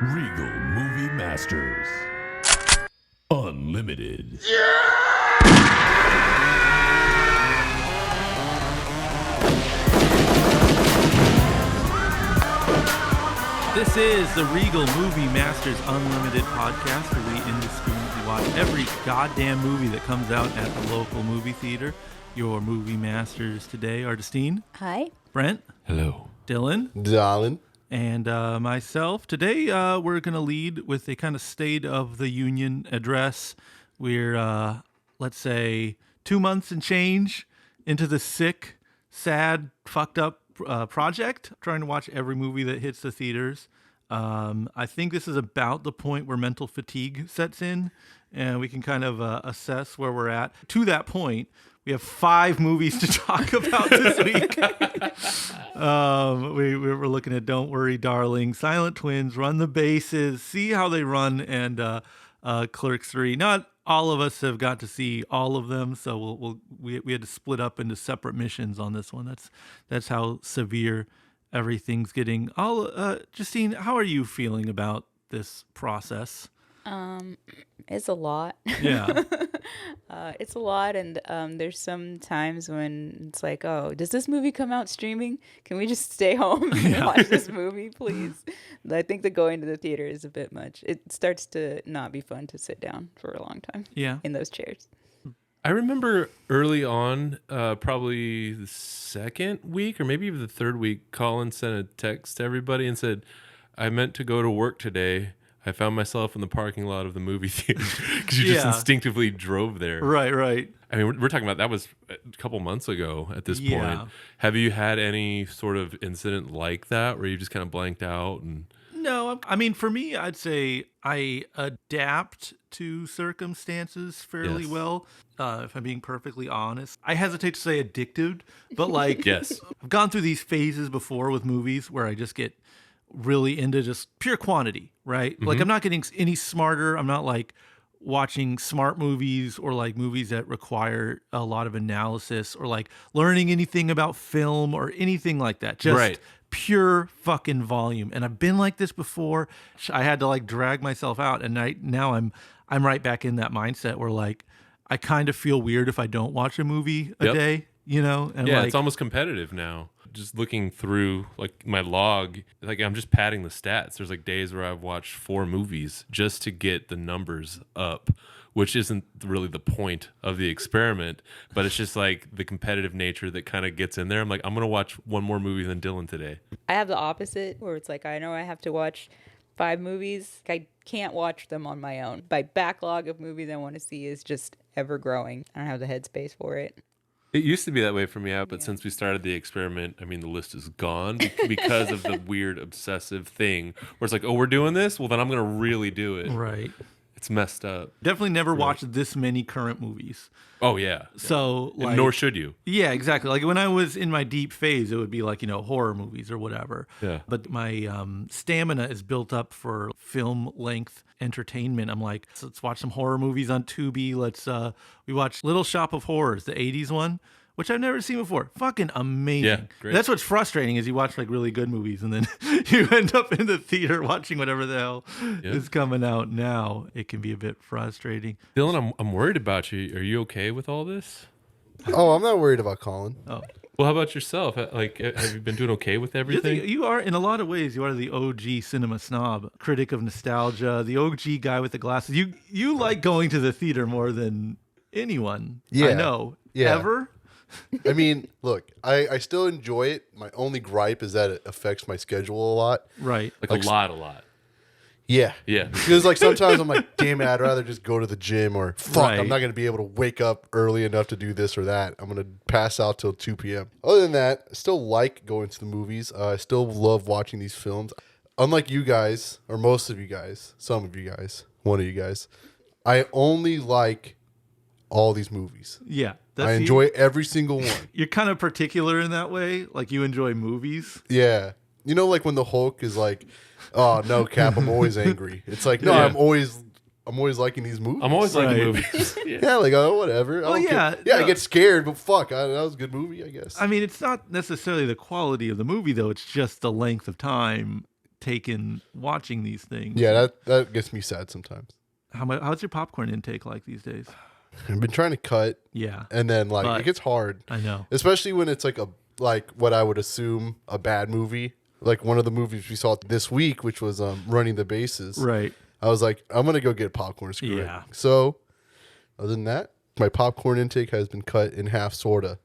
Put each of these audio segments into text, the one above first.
Regal Movie Masters. Unlimited. This is the Regal Movie Masters Unlimited podcast where we indiscriminately watch every goddamn movie that comes out at the local movie theater. Your movie masters today are Justine. Hi. Brent. Hello. Dylan. Darling. And myself. Today we're going to lead with a kind of State of the Union address. We're, let's say, 2 months and change into the sick, sad, fucked up project, trying to watch every movie that hits the theaters. I think this is about the point where mental fatigue sets in, and we can kind of assess where we're at. To that point, we have 5 movies to talk about this week. We're looking at Don't Worry, Darling, Silent Twins, Run the Bases, See How They Run, and Clerks III. Not all of us have got to see all of them, so we had to split up into separate missions on this one. That's how severe everything's getting. Justine, how are you feeling about this process? It's a lot. Yeah. It's a lot, and there's some times when it's like, oh, does this movie come out streaming? Can we just stay home and watch this movie, please? I think that going to the theater is a bit much. It starts to not be fun to sit down for a long time in those chairs. I remember early on, probably the second week or maybe even the third week, Colin sent a text to everybody and said, I meant to go to work today. I found myself in the parking lot of the movie theater because you just instinctively drove there. Right. I mean, we're talking about that was a couple months ago at this point. Have you had any sort of incident like that where you just kind of blanked out? No, I mean, for me, I'd say I adapt to circumstances fairly well. If I'm being perfectly honest, I hesitate to say addicted, but like, yes, I've gone through these phases before with movies where I just get really into just pure quantity, right? Like, I'm not getting any smarter. I'm not like watching smart movies or like movies that require a lot of analysis or like learning anything about film or anything like that. Just pure fucking volume. And I've been like this before. I had to like drag myself out, and now I'm right back in that mindset where like I kind of feel weird if I don't watch a movie a day, you know? And yeah, like, it's almost competitive now. Just looking through like my log, like I'm just padding the stats. There's like days where I've watched 4 movies just to get the numbers up, which isn't really the point of the experiment, but it's just like the competitive nature that kind of gets in there. I'm like, I'm going to watch one more movie than Dylan today. I have the opposite where it's like, I know I have to watch 5 movies. I can't watch them on my own. My backlog of movies I want to see is just ever growing. I don't have the headspace for it. It used to be that way for me out, but since we started the experiment, I mean, the list is gone because of the weird obsessive thing where it's like, oh, we're doing this? Well, then I'm going to really do it. right. It's messed up. Definitely never watched this many current movies. Oh, yeah. So, like, and nor should you. Yeah, exactly. Like when I was in my deep phase, it would be like, horror movies or whatever. Yeah. But my stamina is built up for film length entertainment. I'm like, let's watch some horror movies on Tubi. We watched Little Shop of Horrors, the 80s one, which I've never seen before. Fucking amazing. Yeah, great. That's what's frustrating is you watch like really good movies and then you end up in the theater watching whatever the hell is coming out now. It can be a bit frustrating. Dylan, I'm worried about you. Are you okay with all this? Oh, I'm not worried about Colin. Oh. Well, how about yourself? Like, have you been doing okay with everything? You are, in a lot of ways, you are the OG cinema snob, critic of nostalgia, the OG guy with the glasses. You like going to the theater more than anyone I know. Yeah. Ever? I mean, look, I still enjoy it. My only gripe is that it affects my schedule a lot. Right. Like a lot. Yeah. Yeah. Because like sometimes I'm like, damn it, I'd rather just go to the gym or fuck, Right. I'm not going to be able to wake up early enough to do this or that. I'm going to pass out till 2 p.m. Other than that, I still like going to the movies. I still love watching these films. Unlike you guys, or most of you guys, some of you guys, one of you guys, I only like all these movies. Yeah. I enjoy every single one. You're kind of particular in that way. Like you enjoy movies. Yeah. You know, like when the Hulk is like, oh, no, Cap, I'm always angry. It's like, no, Yeah. I'm always liking these movies. I'm always liking Right. movies. Yeah, like, oh, whatever. Well, I don't yeah, care. Yeah, no. I get scared, but fuck, that was a good movie, I guess. I mean, it's not necessarily the quality of the movie, though. It's just the length of time taken watching these things. Yeah, that gets me sad sometimes. How's your popcorn intake like these days? I've been trying to cut, Yeah, and then like But- it gets hard, I know. especially when it's like what I would assume a bad movie. Like one of the movies we saw this week, which was Running the Bases. Right. I was like, I'm gonna go get popcorn. Screw it. Yeah. So, other than that, my popcorn intake has been cut in half, sorta.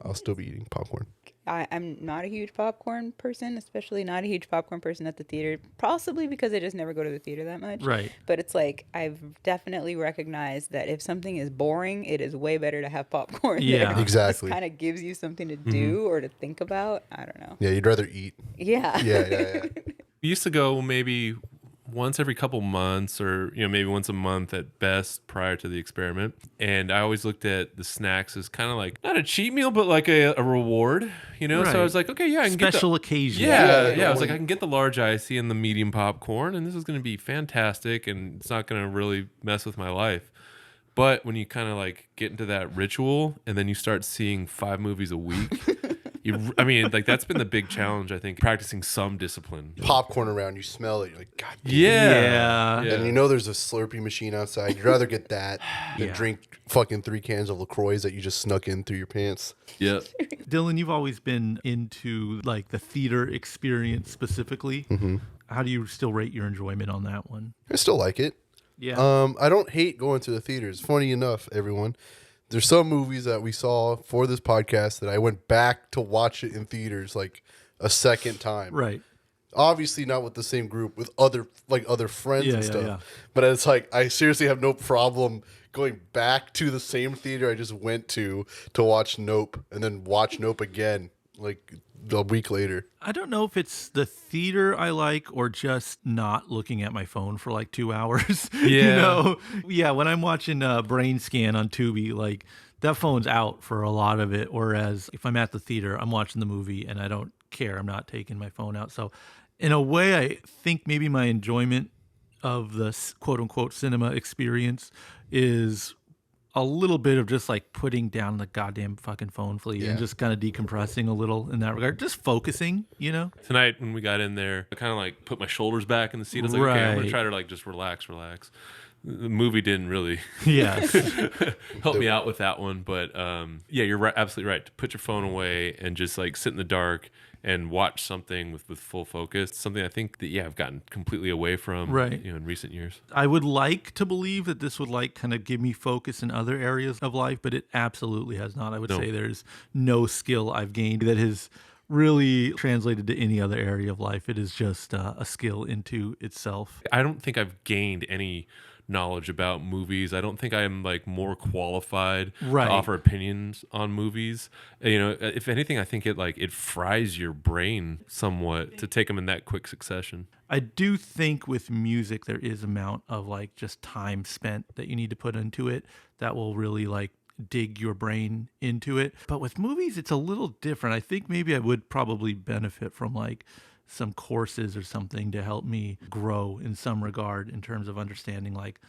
I'll still be eating popcorn. I'm not a huge popcorn person, especially not a huge popcorn person at the theater, possibly because I just never go to the theater that much. Right. But it's like I've definitely recognized that if something is boring, it is way better to have popcorn. Yeah. there. Exactly. It kind of gives you something to do or to think about. I don't know. Yeah, you'd rather eat. Yeah. Yeah. We used to go maybe once every couple months, or maybe once a month at best prior to the experiment. And I always looked at the snacks as kind of like not a cheat meal, but like a reward. So Right. I was like, okay, yeah, I can get Special occasion. Yeah, I was like, I can get the large icy and the medium popcorn, and this is going to be fantastic, and it's not going to really mess with my life. But when you kind of like get into that ritual, and then you start seeing 5 movies a week, that's been the big challenge, I think, practicing some discipline. Popcorn around, you smell it. You're like, God damn. Yeah. And you know there's a Slurpee machine outside. You'd rather get that than Yeah. drink fucking 3 cans of LaCroix that you just snuck in through your pants. Yeah. Dylan, you've always been into like the theater experience specifically. Mm-hmm. How do you still rate your enjoyment on that one? I still like it. Yeah. I don't hate going to the theaters. Funny enough, everyone, there's some movies that we saw for this podcast that I went back to watch it in theaters like a second time. Right. Obviously not with the same group, with other friends Yeah, and yeah, stuff. yeah. But it's like I seriously have no problem going back to the same theater I just went to watch Nope, and then watch Nope again like a week later. I don't know if it's the theater I like or just not looking at my phone for like 2 hours. Yeah. Yeah, when I'm watching Brain Scan on Tubi, like that phone's out for a lot of it. Whereas if I'm at the theater, I'm watching the movie and I don't care. I'm not taking my phone out. So in a way, I think maybe my enjoyment of the quote unquote cinema experience is a little bit of just like putting down the goddamn fucking phone fleet and just kind of decompressing a little in that regard. Just focusing, Tonight when we got in there, I kind of like put my shoulders back in the seat. I was like, okay, I'm going Right. to try to like just relax. The movie didn't really Yes. help me out with that one, but yeah, you're right, absolutely right. To put your phone away and just like sit in the dark and watch something with full focus. Something I think that I've gotten completely away from, Right. in recent years. I would like to believe that this would like kind of give me focus in other areas of life, but it absolutely has not. I would say there's no skill I've gained that has really translated to any other area of life. It is just a skill into itself. I don't think I've gained any knowledge about movies. I don't think I'm like more qualified Right. to offer opinions on movies. If anything, I think it fries your brain somewhat to take them in that quick succession. I do think with music there is amount of like just time spent that you need to put into it that will really like dig your brain into it. But with movies it's a little different. I think maybe I would probably benefit from like some courses or something to help me grow in some regard in terms of understanding like,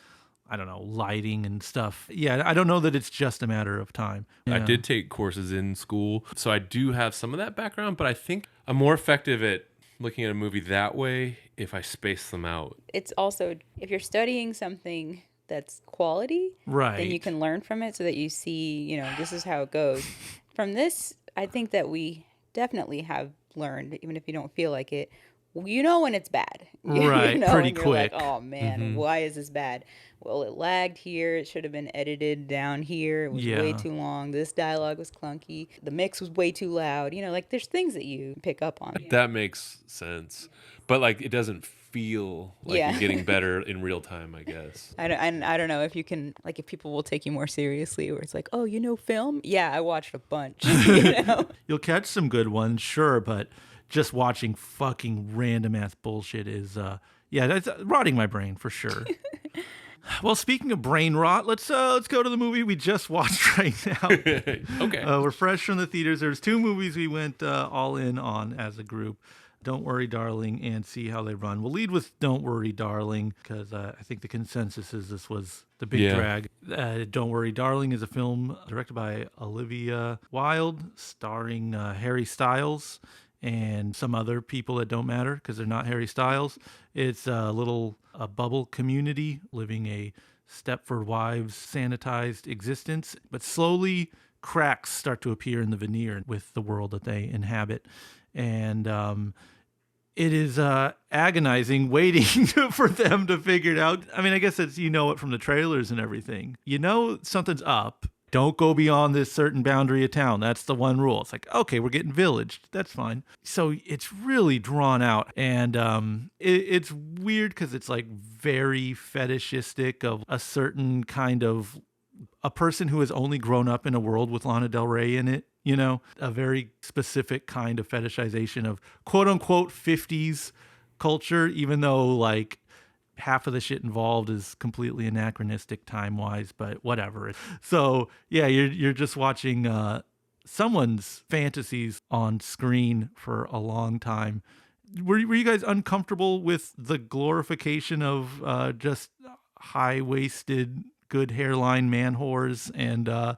I don't know, lighting and stuff. Yeah, I don't know that it's just a matter of time. I Yeah. did take courses in school, so I do have some of that background, but I think I'm more effective at looking at a movie that way if I space them out. It's also, if you're studying something that's quality, Right. then you can learn from it so that you see, this is how it goes. From this, I think that we definitely have learned, even if you don't feel like it, when it's bad. Right, You pretty when you're like, quick. oh man, why is this bad? Well, it lagged here. It should have been edited down here. It was way Yeah. too long. This dialogue was clunky. The mix was way too loud. Like there's things that you pick up on. That makes sense. But like it doesn't feel like Yeah. you're getting better in real time, I guess. I don't know if you can, like, if people will take you more seriously, where it's like, oh, film? Yeah, I watched a bunch. You'll catch some good ones, sure, but just watching fucking random ass bullshit is that's rotting my brain for sure. Well, speaking of brain rot, let's go to the movie we just watched right now. Okay. We're fresh from the theaters. There's 2 movies we went all in on as a group. Don't Worry, Darling, and See How They Run. We'll lead with Don't Worry, Darling, because I think the consensus is this was the big drag. Don't Worry, Darling is a film directed by Olivia Wilde, starring Harry Styles and some other people that don't matter because they're not Harry Styles. It's a bubble community living a Stepford Wives sanitized existence, but slowly cracks start to appear in the veneer with the world that they inhabit. And it is agonizing waiting for them to figure it out. I mean, I guess it's, it from the trailers and everything. Something's up. Don't go beyond this certain boundary of town. That's the one rule. It's like, okay, we're getting villaged. That's fine. So it's really drawn out. And it's weird because it's like very fetishistic of a certain kind of a person who has only grown up in a world with Lana Del Rey in it. A very specific kind of fetishization of quote unquote 50s culture, even though like half of the shit involved is completely anachronistic time-wise, but whatever. So yeah, you're just watching someone's fantasies on screen for a long time. Were you guys uncomfortable with the glorification of just high-waisted, good hairline man whores and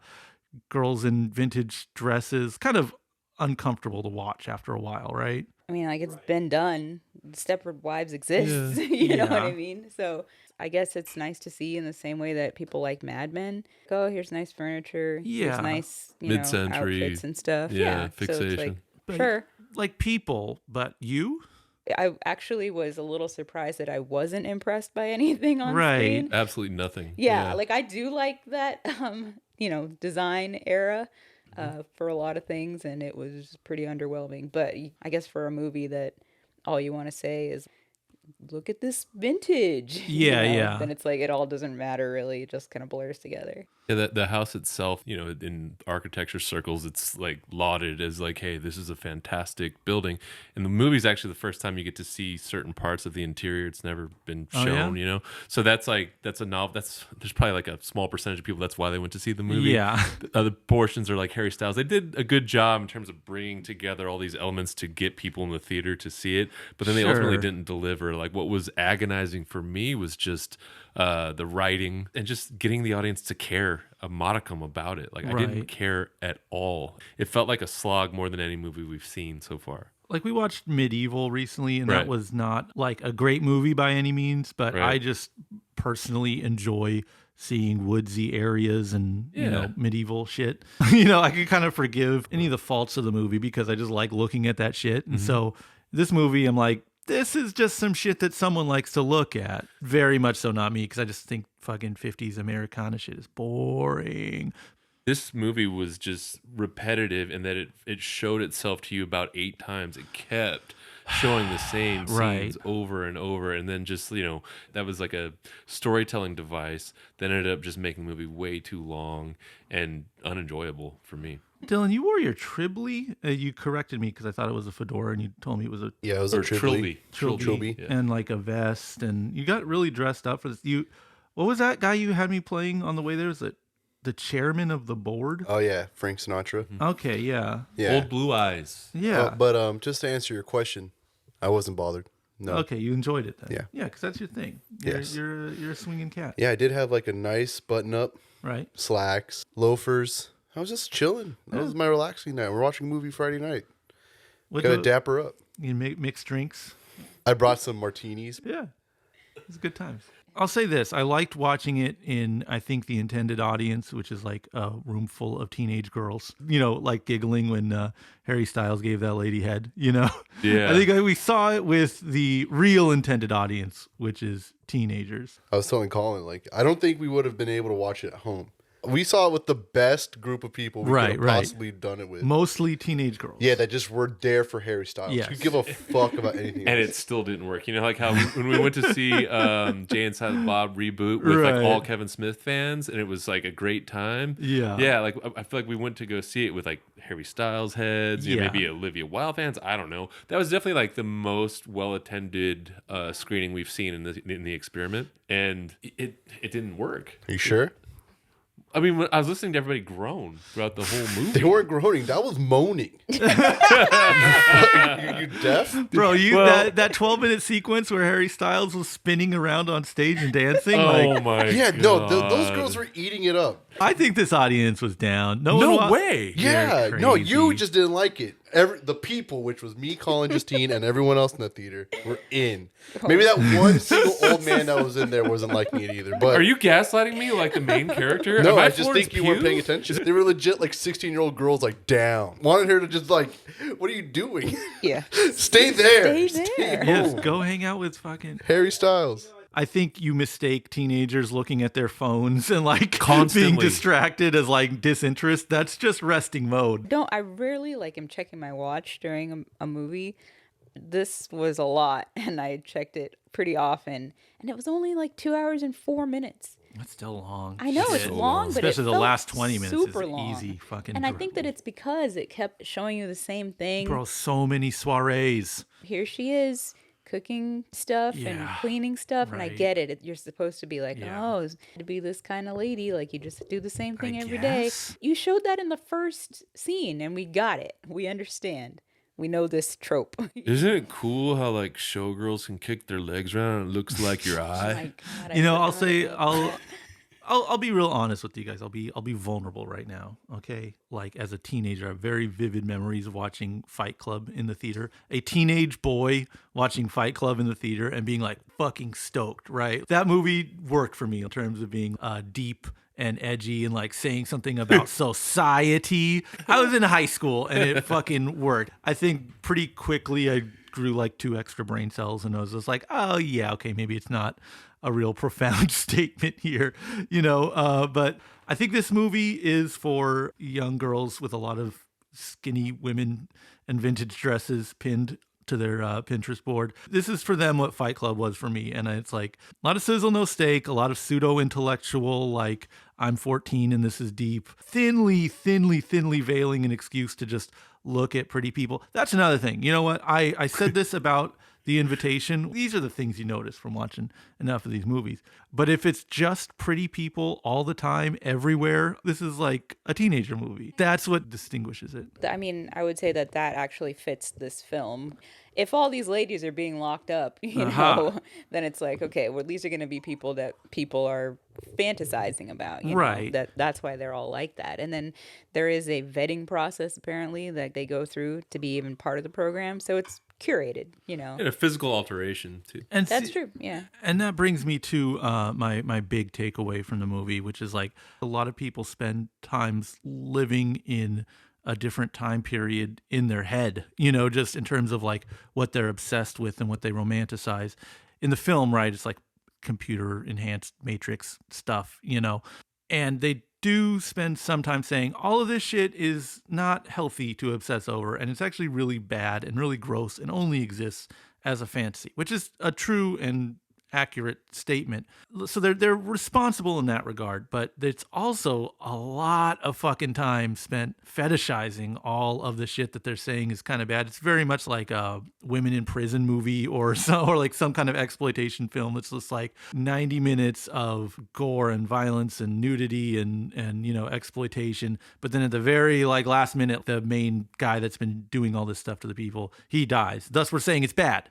girls in vintage dresses? Kind of uncomfortable to watch after a while, right? I mean, like, it's been done. Stepford Wives exists. You know what I mean? So I guess it's nice to see in the same way that people like Mad Men. Oh, here's nice furniture. Here's nice, mid-century outfits and stuff. Fixation. So it's like, sure. Like people, but you? I actually was a little surprised that I wasn't impressed by anything on screen. Absolutely nothing. Yeah, like I do like that, design era. For a lot of things, and it was pretty underwhelming. But I guess for a movie that all you want to say is, look at this vintage. Yeah. Then it's like it all doesn't matter really. It just kind of blurs together. Yeah, the house itself, in architecture circles, it's like lauded as like, hey, this is a fantastic building. And the movie's actually the first time you get to see certain parts of the interior. It's never been shown, So that's a novel. There's probably like a small percentage of people. That's why they went to see the movie. Yeah. The other portions are like Harry Styles. They did a good job in terms of bringing together all these elements to get people in the theater to see it. But then they ultimately didn't deliver. Like what was agonizing for me was just the writing and just getting the audience to care a modicum about it. Like I didn't care at all. It felt like a slog more than any movie we've seen so far. Like we watched Medieval recently, and that was not like a great movie by any means, but I just personally enjoy seeing woodsy areas and medieval shit. I can kind of forgive any of the faults of the movie because I just like looking at that shit. And so this movie, I'm like, this is just some shit that someone likes to look at. Very much so not me, because I just think fucking 50s Americana shit is boring. This movie was just repetitive in that it showed itself to you about 8 times. It kept showing the same scenes over and over. And then just, that was like a storytelling device that ended up just making the movie way too long and unenjoyable for me. Dylan, you wore your Tribly. You corrected me because I thought it was a fedora, and you told me it was a it was a Tribly. And like a vest, and you got really dressed up for this. What was that guy you had me playing on the way there? Was it the chairman of the board? Oh yeah, Frank Sinatra. Okay, yeah. Old Blue Eyes. Yeah, but just to answer your question, I wasn't bothered. No. Okay, you enjoyed it then. Yeah, because that's your thing. Yes. You're a swinging cat. Yeah, I did have like a nice button up, slacks, loafers. I was just chilling. That was my relaxing night. We're watching a movie Friday night. Gotta dapper up. You make mixed drinks. I brought some martinis. Yeah, it's good times. I'll say this. I liked watching it in, I think, the intended audience, which is like a room full of teenage girls, like giggling when Harry Styles gave that lady head, Yeah. I think we saw it with the real intended audience, which is teenagers. I was telling Colin, I don't think we would have been able to watch it at home. We saw it with the best group of people we could have possibly done it with. Mostly teenage girls. Yeah, that just were there for Harry Styles. Yes. Who give a fuck about anything And else. it still didn't work. Like how when we went to see Jay and Silent Bob reboot with like all Kevin Smith fans, and it was like a great time. Yeah. Yeah, like I feel like we went to go see it with like Harry Styles heads, maybe Olivia Wilde fans. I don't know. That was definitely like the most well-attended screening we've seen in the experiment, and it didn't work. Are you sure? I mean, I was listening to everybody groan throughout the whole movie. They weren't groaning. That was moaning. you deaf? Bro, that 12-minute sequence where Harry Styles was spinning around on stage and dancing. Oh my Yeah, God. no, those girls were eating it up. I think this audience was down. No way. Yeah, no, you just didn't like it. the people, which was me, Colin, Justine, and everyone else in the theater, were in. Maybe that one single old man that was in there wasn't liking it either. But Are you gaslighting me like the main character? no, Am I just Florence think you weren't Pugh? paying attention. They were legit like 16-year-old girls, like down. Wanted her to just like, what are you doing? Yeah. Stay there. Stay there. Yes, home. go hang out with fucking Harry Styles. I think you mistake teenagers looking at their phones and like Constantly. being distracted as like disinterest. That's just resting mode. I rarely like am checking my watch during a movie. This was a lot, and I checked it pretty often, and it was only like 2 hours and 4 minutes. That's still long. I know it's Shit. long, but Especially it the felt last 20 minutes super is long. easy fucking. And I think that it's because it kept showing you the same thing. Bro, so many soirees. Here she is cooking stuff and Yeah, cleaning stuff, and I right. get it. You're supposed to be like, Yeah. oh, to be this kind of lady, like you just do the same thing I every day. guess. You showed that in the first scene, and we got it. We understand. We know this trope. Isn't it cool how like showgirls can kick their legs around and it looks like your Oh eye? my God, I You know, I'll forgot say about I'll be real honest with you guys. I'll be vulnerable right now. Okay, like as a teenager, I have very vivid memories of watching Fight Club in the theater. A teenage boy watching Fight Club in the theater and being like fucking stoked. Right, that movie worked for me in terms of being deep and edgy and like saying something about society. I was in high school and it fucking worked. I think pretty quickly I grew like 2 extra brain cells and I was just like, oh yeah, okay, maybe it's not a real profound statement here, but I think this movie is for young girls with a lot of skinny women and vintage dresses pinned to their Pinterest board. This is for them what Fight Club was for me. And it's like a lot of sizzle, no steak, a lot of pseudo intellectual, like I'm 14 and this is deep, thinly veiling an excuse to just look at pretty people. That's another thing. You know what? I said this about The Invitation. These are the things you notice from watching enough of these movies. But if it's just pretty people all the time, everywhere, this is like a teenager movie. That's what distinguishes it. I mean, I would say that actually fits this film. If all these ladies are being locked up, then it's like, okay, well, these are going to be people that people are fantasizing about, Right. That's why they're all like that. And then there is a vetting process apparently that they go through to be even part of the program. So it's curated, And a physical alteration too. And That's true. Yeah. And that brings me to my big takeaway from the movie, which is like a lot of people spend times living in a different time period in their head, just in terms of like what they're obsessed with and what they romanticize. In the film, right, it's like computer enhanced matrix stuff, and they do spend some time saying all of this shit is not healthy to obsess over, and it's actually really bad and really gross and only exists as a fantasy, which is a true and accurate statement. So they're responsible in that regard, but it's also a lot of fucking time spent fetishizing all of the shit that they're saying is kind of bad. It's very much like a women in prison movie or like some kind of exploitation film. It's just like 90 minutes of gore and violence and nudity and exploitation. But then at the very like last minute, the main guy that's been doing all this stuff to the people, he dies. Thus we're saying it's bad.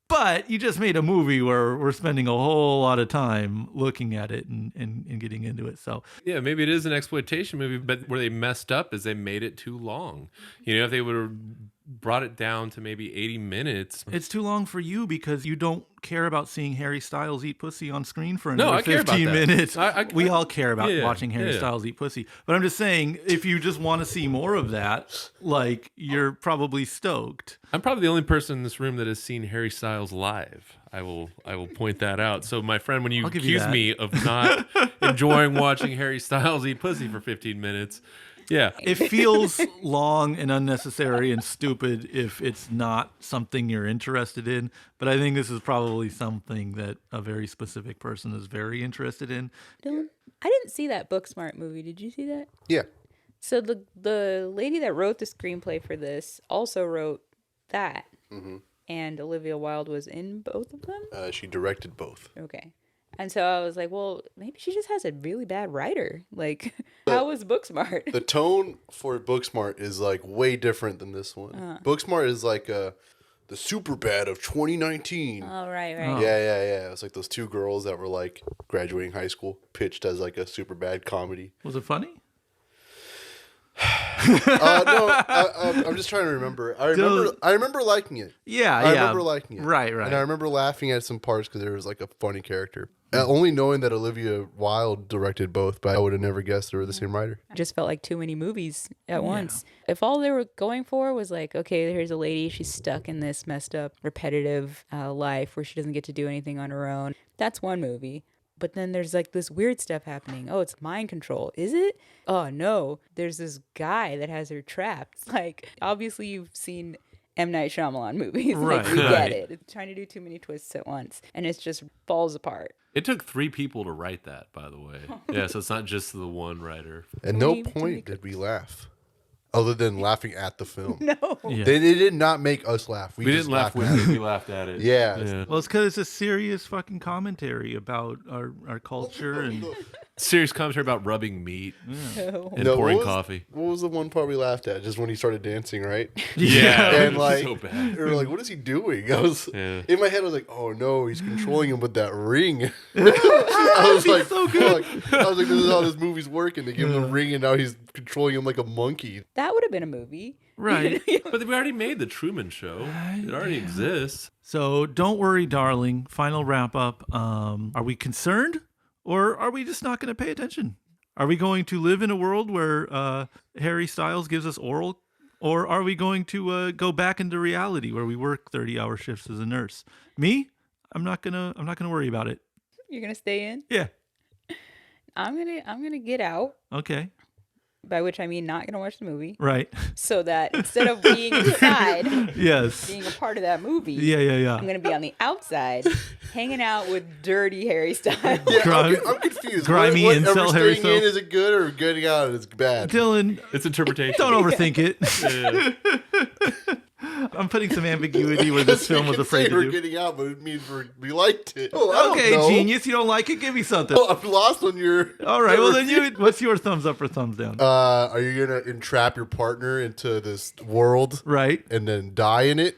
But you just made a movie where we're spending a whole lot of time looking at it and getting into it. So Yeah, maybe it is an exploitation movie, but where they messed up is they made it too long. If they would have brought it down to maybe 80 minutes. it's too long for you because you don't care about seeing Harry Styles eat pussy on screen for No, another I care about 15 that. minutes. We all care about Yeah, watching Harry yeah. Styles eat pussy. But I'm just saying, if you just want to see more of that, like you're probably stoked. I'm probably the only person in this room that has seen Harry Styles live. I will point that out. So my friend, when you I'll give you accuse that. me of not enjoying watching Harry Styles eat pussy for 15 minutes, yeah. It feels long and unnecessary and stupid if it's not something you're interested in. But I think this is probably something that a very specific person is very interested in. Dylan, I didn't see that Booksmart movie. Did you see that? Yeah. So the lady that wrote the screenplay for this also wrote that. Mm-hmm. And Olivia Wilde was in both of them? She directed both. Okay. And so I was like, well, maybe she just has a really bad writer. Like, how was Booksmart? The tone for Booksmart is like way different than this one. Booksmart is like the Superbad of 2019. Oh, right. Yeah. It's like those two girls that were like graduating high school, pitched as like a super bad comedy. Was it funny? I'm just trying to remember. I remember liking it. Yeah, I remember liking it. Right. And I remember laughing at some parts because there was like a funny character. Only knowing that Olivia Wilde directed both, but I would have never guessed they were the same writer. Just felt like too many movies at once. If all they were going for was like, okay, here's a lady, she's stuck in this messed up, repetitive life where she doesn't get to do anything on her own, that's one movie. But then there's like this weird stuff happening. Oh, it's mind control. Is it? Oh, no. There's this guy that has her trapped. Like, obviously you've seen M. Night Shyamalan movies. Right. Like, we get it. It's trying to do too many twists at once. And it just falls apart. It took 3 people to write that, by the way. Yeah, so it's not just the one writer. At no point did we laugh, other than laughing at the film. No. Yeah. They did not make us laugh. We just didn't laugh with it. We laughed at it. Yeah. Well, it's because it's a serious fucking commentary about our culture and Serious commentary about rubbing meat and No, pouring what was- coffee. What was the one part we laughed at? Just when he started dancing, right? Yeah, And it was like, so bad. we were like, what is he doing? I was Yeah. in my head. I was like, oh no, he's controlling him with that ring. I was like, so good. fuck. I was like, this is how this movie's working. They give him the ring, and now he's controlling him like a monkey. That would have been a movie. right. But we already made the Truman Show. It already exists. So don't worry, darling. Final wrap up. Are we concerned, or are we just not going to pay attention? Are we going to live in a world where Harry Styles gives us oral, or are we going to go back into reality where we work 30-hour shifts as a nurse? Me, I'm not gonna worry about it. You're going to stay in? Yeah. I'm gonna get out, Okay. by which I mean not gonna watch the movie, Right. so that instead of being inside, Yes. being a part of that movie, Yeah. I'm gonna be on the outside, hanging out with dirty Harry Styles. Yeah, Grimy- I'm confused. grimy what, incel are we Harry staying in? Styles. Is it good or getting out? Is bad? Dylan, It's interpretation. don't overthink it. Yeah. I'm putting some ambiguity where this film was We can afraid say to we're do. getting out, but it means we liked it. Oh, I don't Okay, know. genius, you don't like it? Give me something. Oh, I'm lost on your. All right, well then what's your thumbs up or thumbs down? Are you gonna entrap your partner into this world Right? and then die in it?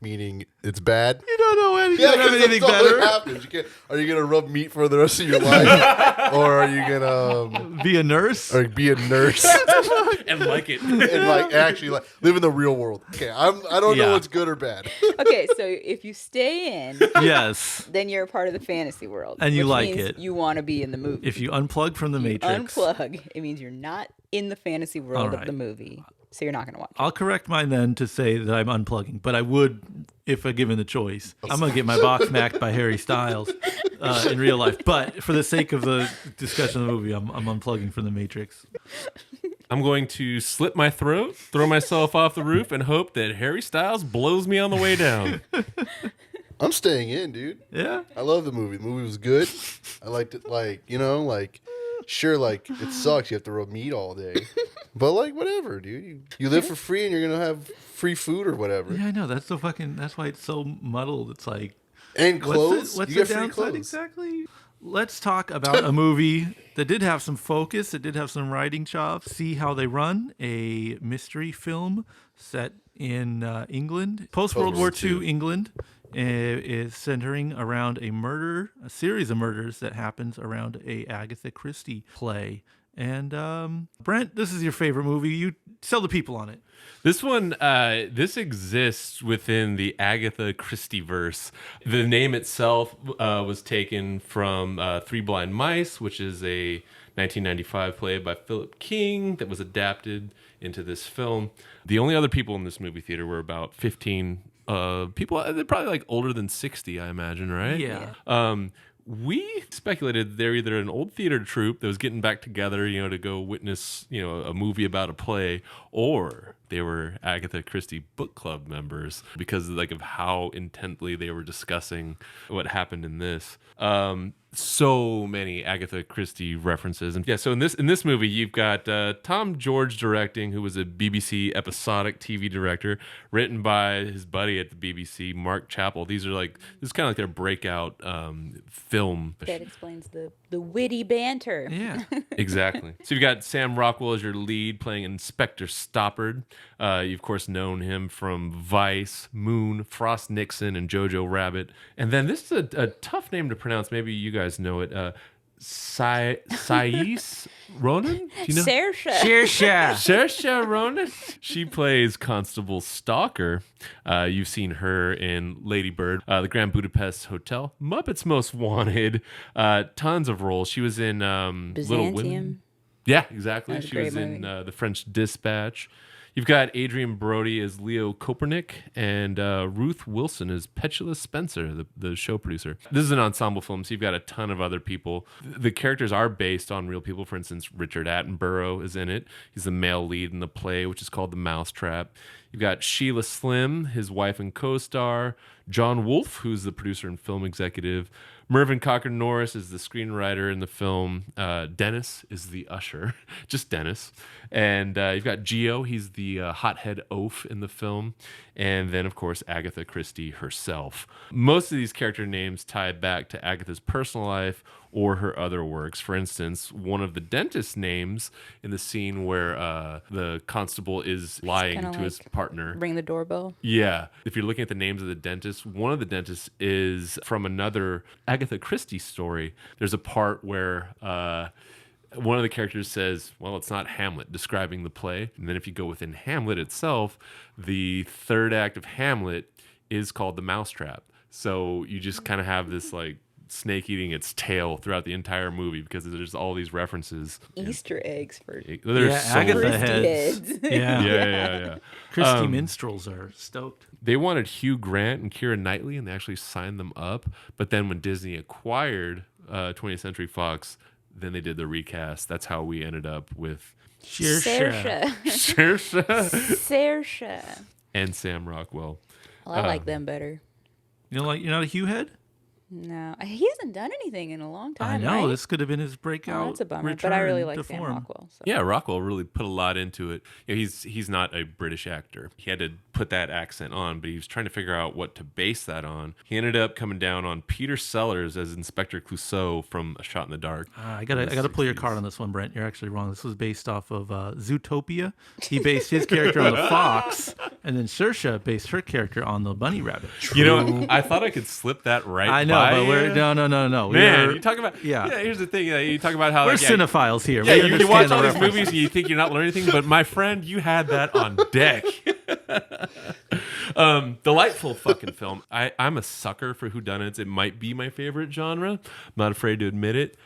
Meaning it's bad. You don't know anything. Yeah, You don't have because anything that's all that better. happens. Are you gonna rub meat for the rest of your life, or are you gonna Be a nurse? or be a nurse And like it. and like actually like live in the real world? Okay, I don't Yeah. know what's good or bad. Okay, so if you stay in, Yes. then you're a part of the fantasy world, And you which like means it. You want to be in the movie. If you unplug from the You Matrix. unplug, it means you're not in the fantasy world All right. of the movie, so you're not gonna watch it. I'll correct mine then to say that I'm unplugging, but I would, if I given the choice. I'm gonna get my box smacked by Harry Styles in real life, but for the sake of the discussion of the movie, I'm unplugging from the Matrix. I'm going to slit my throat, throw myself off the roof, and hope that Harry Styles blows me on the way down. I'm staying in, dude. Yeah. I love the movie. The movie was good. I liked it. Like sure, like it sucks. You have to rub meat all day, but like whatever, dude. You live for free, and you're gonna have free food or whatever, Yeah, I know. That's that's why it's so muddled. It's like, and clothes. What's you the get free downside clothes. exactly? Let's talk about a movie that did have some focus. It did have some writing chops. See How They Run, a mystery film set in England, post-World War II England. Is centering around a series of murders that happens around a Agatha Christie play. And Brent, this is your favorite movie. You sell the people on it. This one, this exists within the Agatha Christie verse. The name itself was taken from Three Blind Mice, which is a 1995 play by Philip King that was adapted into this film. The only other people in this movie theater were about 15 people. They're probably like older than 60, I imagine, right? Yeah. We speculated they're either an old theater troupe that was getting back together, to go witness, a movie about a play, or they were Agatha Christie book club members because of how intently they were discussing what happened in this. So many Agatha Christie references, and so in this movie you've got Tom George directing, who was a BBC episodic TV director, written by his buddy at the BBC, Mark Chappell. This is kind of like their breakout film. That explains the witty banter. Yeah. Exactly. So you've got Sam Rockwell as your lead, playing Inspector Stoppard. You've of course known him from Vice, Moon, Frost Nixon, and Jojo Rabbit. And then this is a tough name to pronounce. Maybe you guys know it. Sais Ronan? Do you know? Saoirse. Saoirse Ronan. She plays Constable Stalker. You've seen her in Lady Bird, The Grand Budapest Hotel, Muppets Most Wanted, tons of roles. She was in Little Women. Byzantium. Yeah, exactly. That was a She was great in movie. The French Dispatch. You've got Adrian Brody as Leo Kopernik and Ruth Wilson as Petula Spencer, the show producer. This is an ensemble film, so you've got a ton of other people. The characters are based on real people. For instance, Richard Attenborough is in it. He's the male lead in the play, which is called The Mousetrap. You've got Sheila Slim, his wife and co-star. John Wolfe, who's the producer and film executive. Mervyn Cochran Norris is the screenwriter in the film. Dennis is the usher, just Dennis. And you've got Geo, he's the hothead oaf in the film. And then, of course, Agatha Christie herself. Most of these character names tie back to Agatha's personal life or her other works. For instance, one of the dentist names in the scene where the constable is lying kinda to his like partner. Ring the doorbell. Yeah. If you're looking at the names of the dentists, one of the dentists is from another Agatha Christie story. There's a part where one of the characters says, well, it's not Hamlet, describing the play. And then if you go within Hamlet itself, the third act of Hamlet is called The Mousetrap. So you just kind of have this like snake eating its tail throughout the entire movie because there's all these references. Easter eggs for There's Yeah, so Agatha many. heads. kids. Yeah. Yeah. Christy minstrels are stoked. They wanted Hugh Grant and Keira Knightley, and they actually signed them up. But then when Disney acquired 20th Century Fox, then they did the recast. That's how we ended up with Saoirse. Saoirse. Saoirse Saoirse. and Sam Rockwell. Well, I like them better. You're not a Hugh head? No, he hasn't done anything in a long I time. know. right? This could have been his breakout. Oh, that's a bummer. But I really return like to Sam form. Rockwell. So. Yeah, Rockwell really put a lot into it. You know, he's not a British actor. He had to put that accent on, but he was trying to figure out what to base that on. He ended up coming down on Peter Sellers as Inspector Clouseau from A Shot in the Dark. I gotta pull your card on this one, Brent. You're actually wrong. This was based off of Zootopia. He based his character on the fox, and then Saoirse based her character on the bunny rabbit. You know, I thought I could slip that right. I know, by but we're you. no. Man, you talk about yeah. Here's the thing. You talk about how We're like, cinephiles here. Yeah, We you understand watch the all these reference. movies and you think you're not learning anything, but my friend, you had that on deck. Delightful fucking film. I'm a sucker for whodunits. It might be my favorite genre. I'm not afraid to admit it.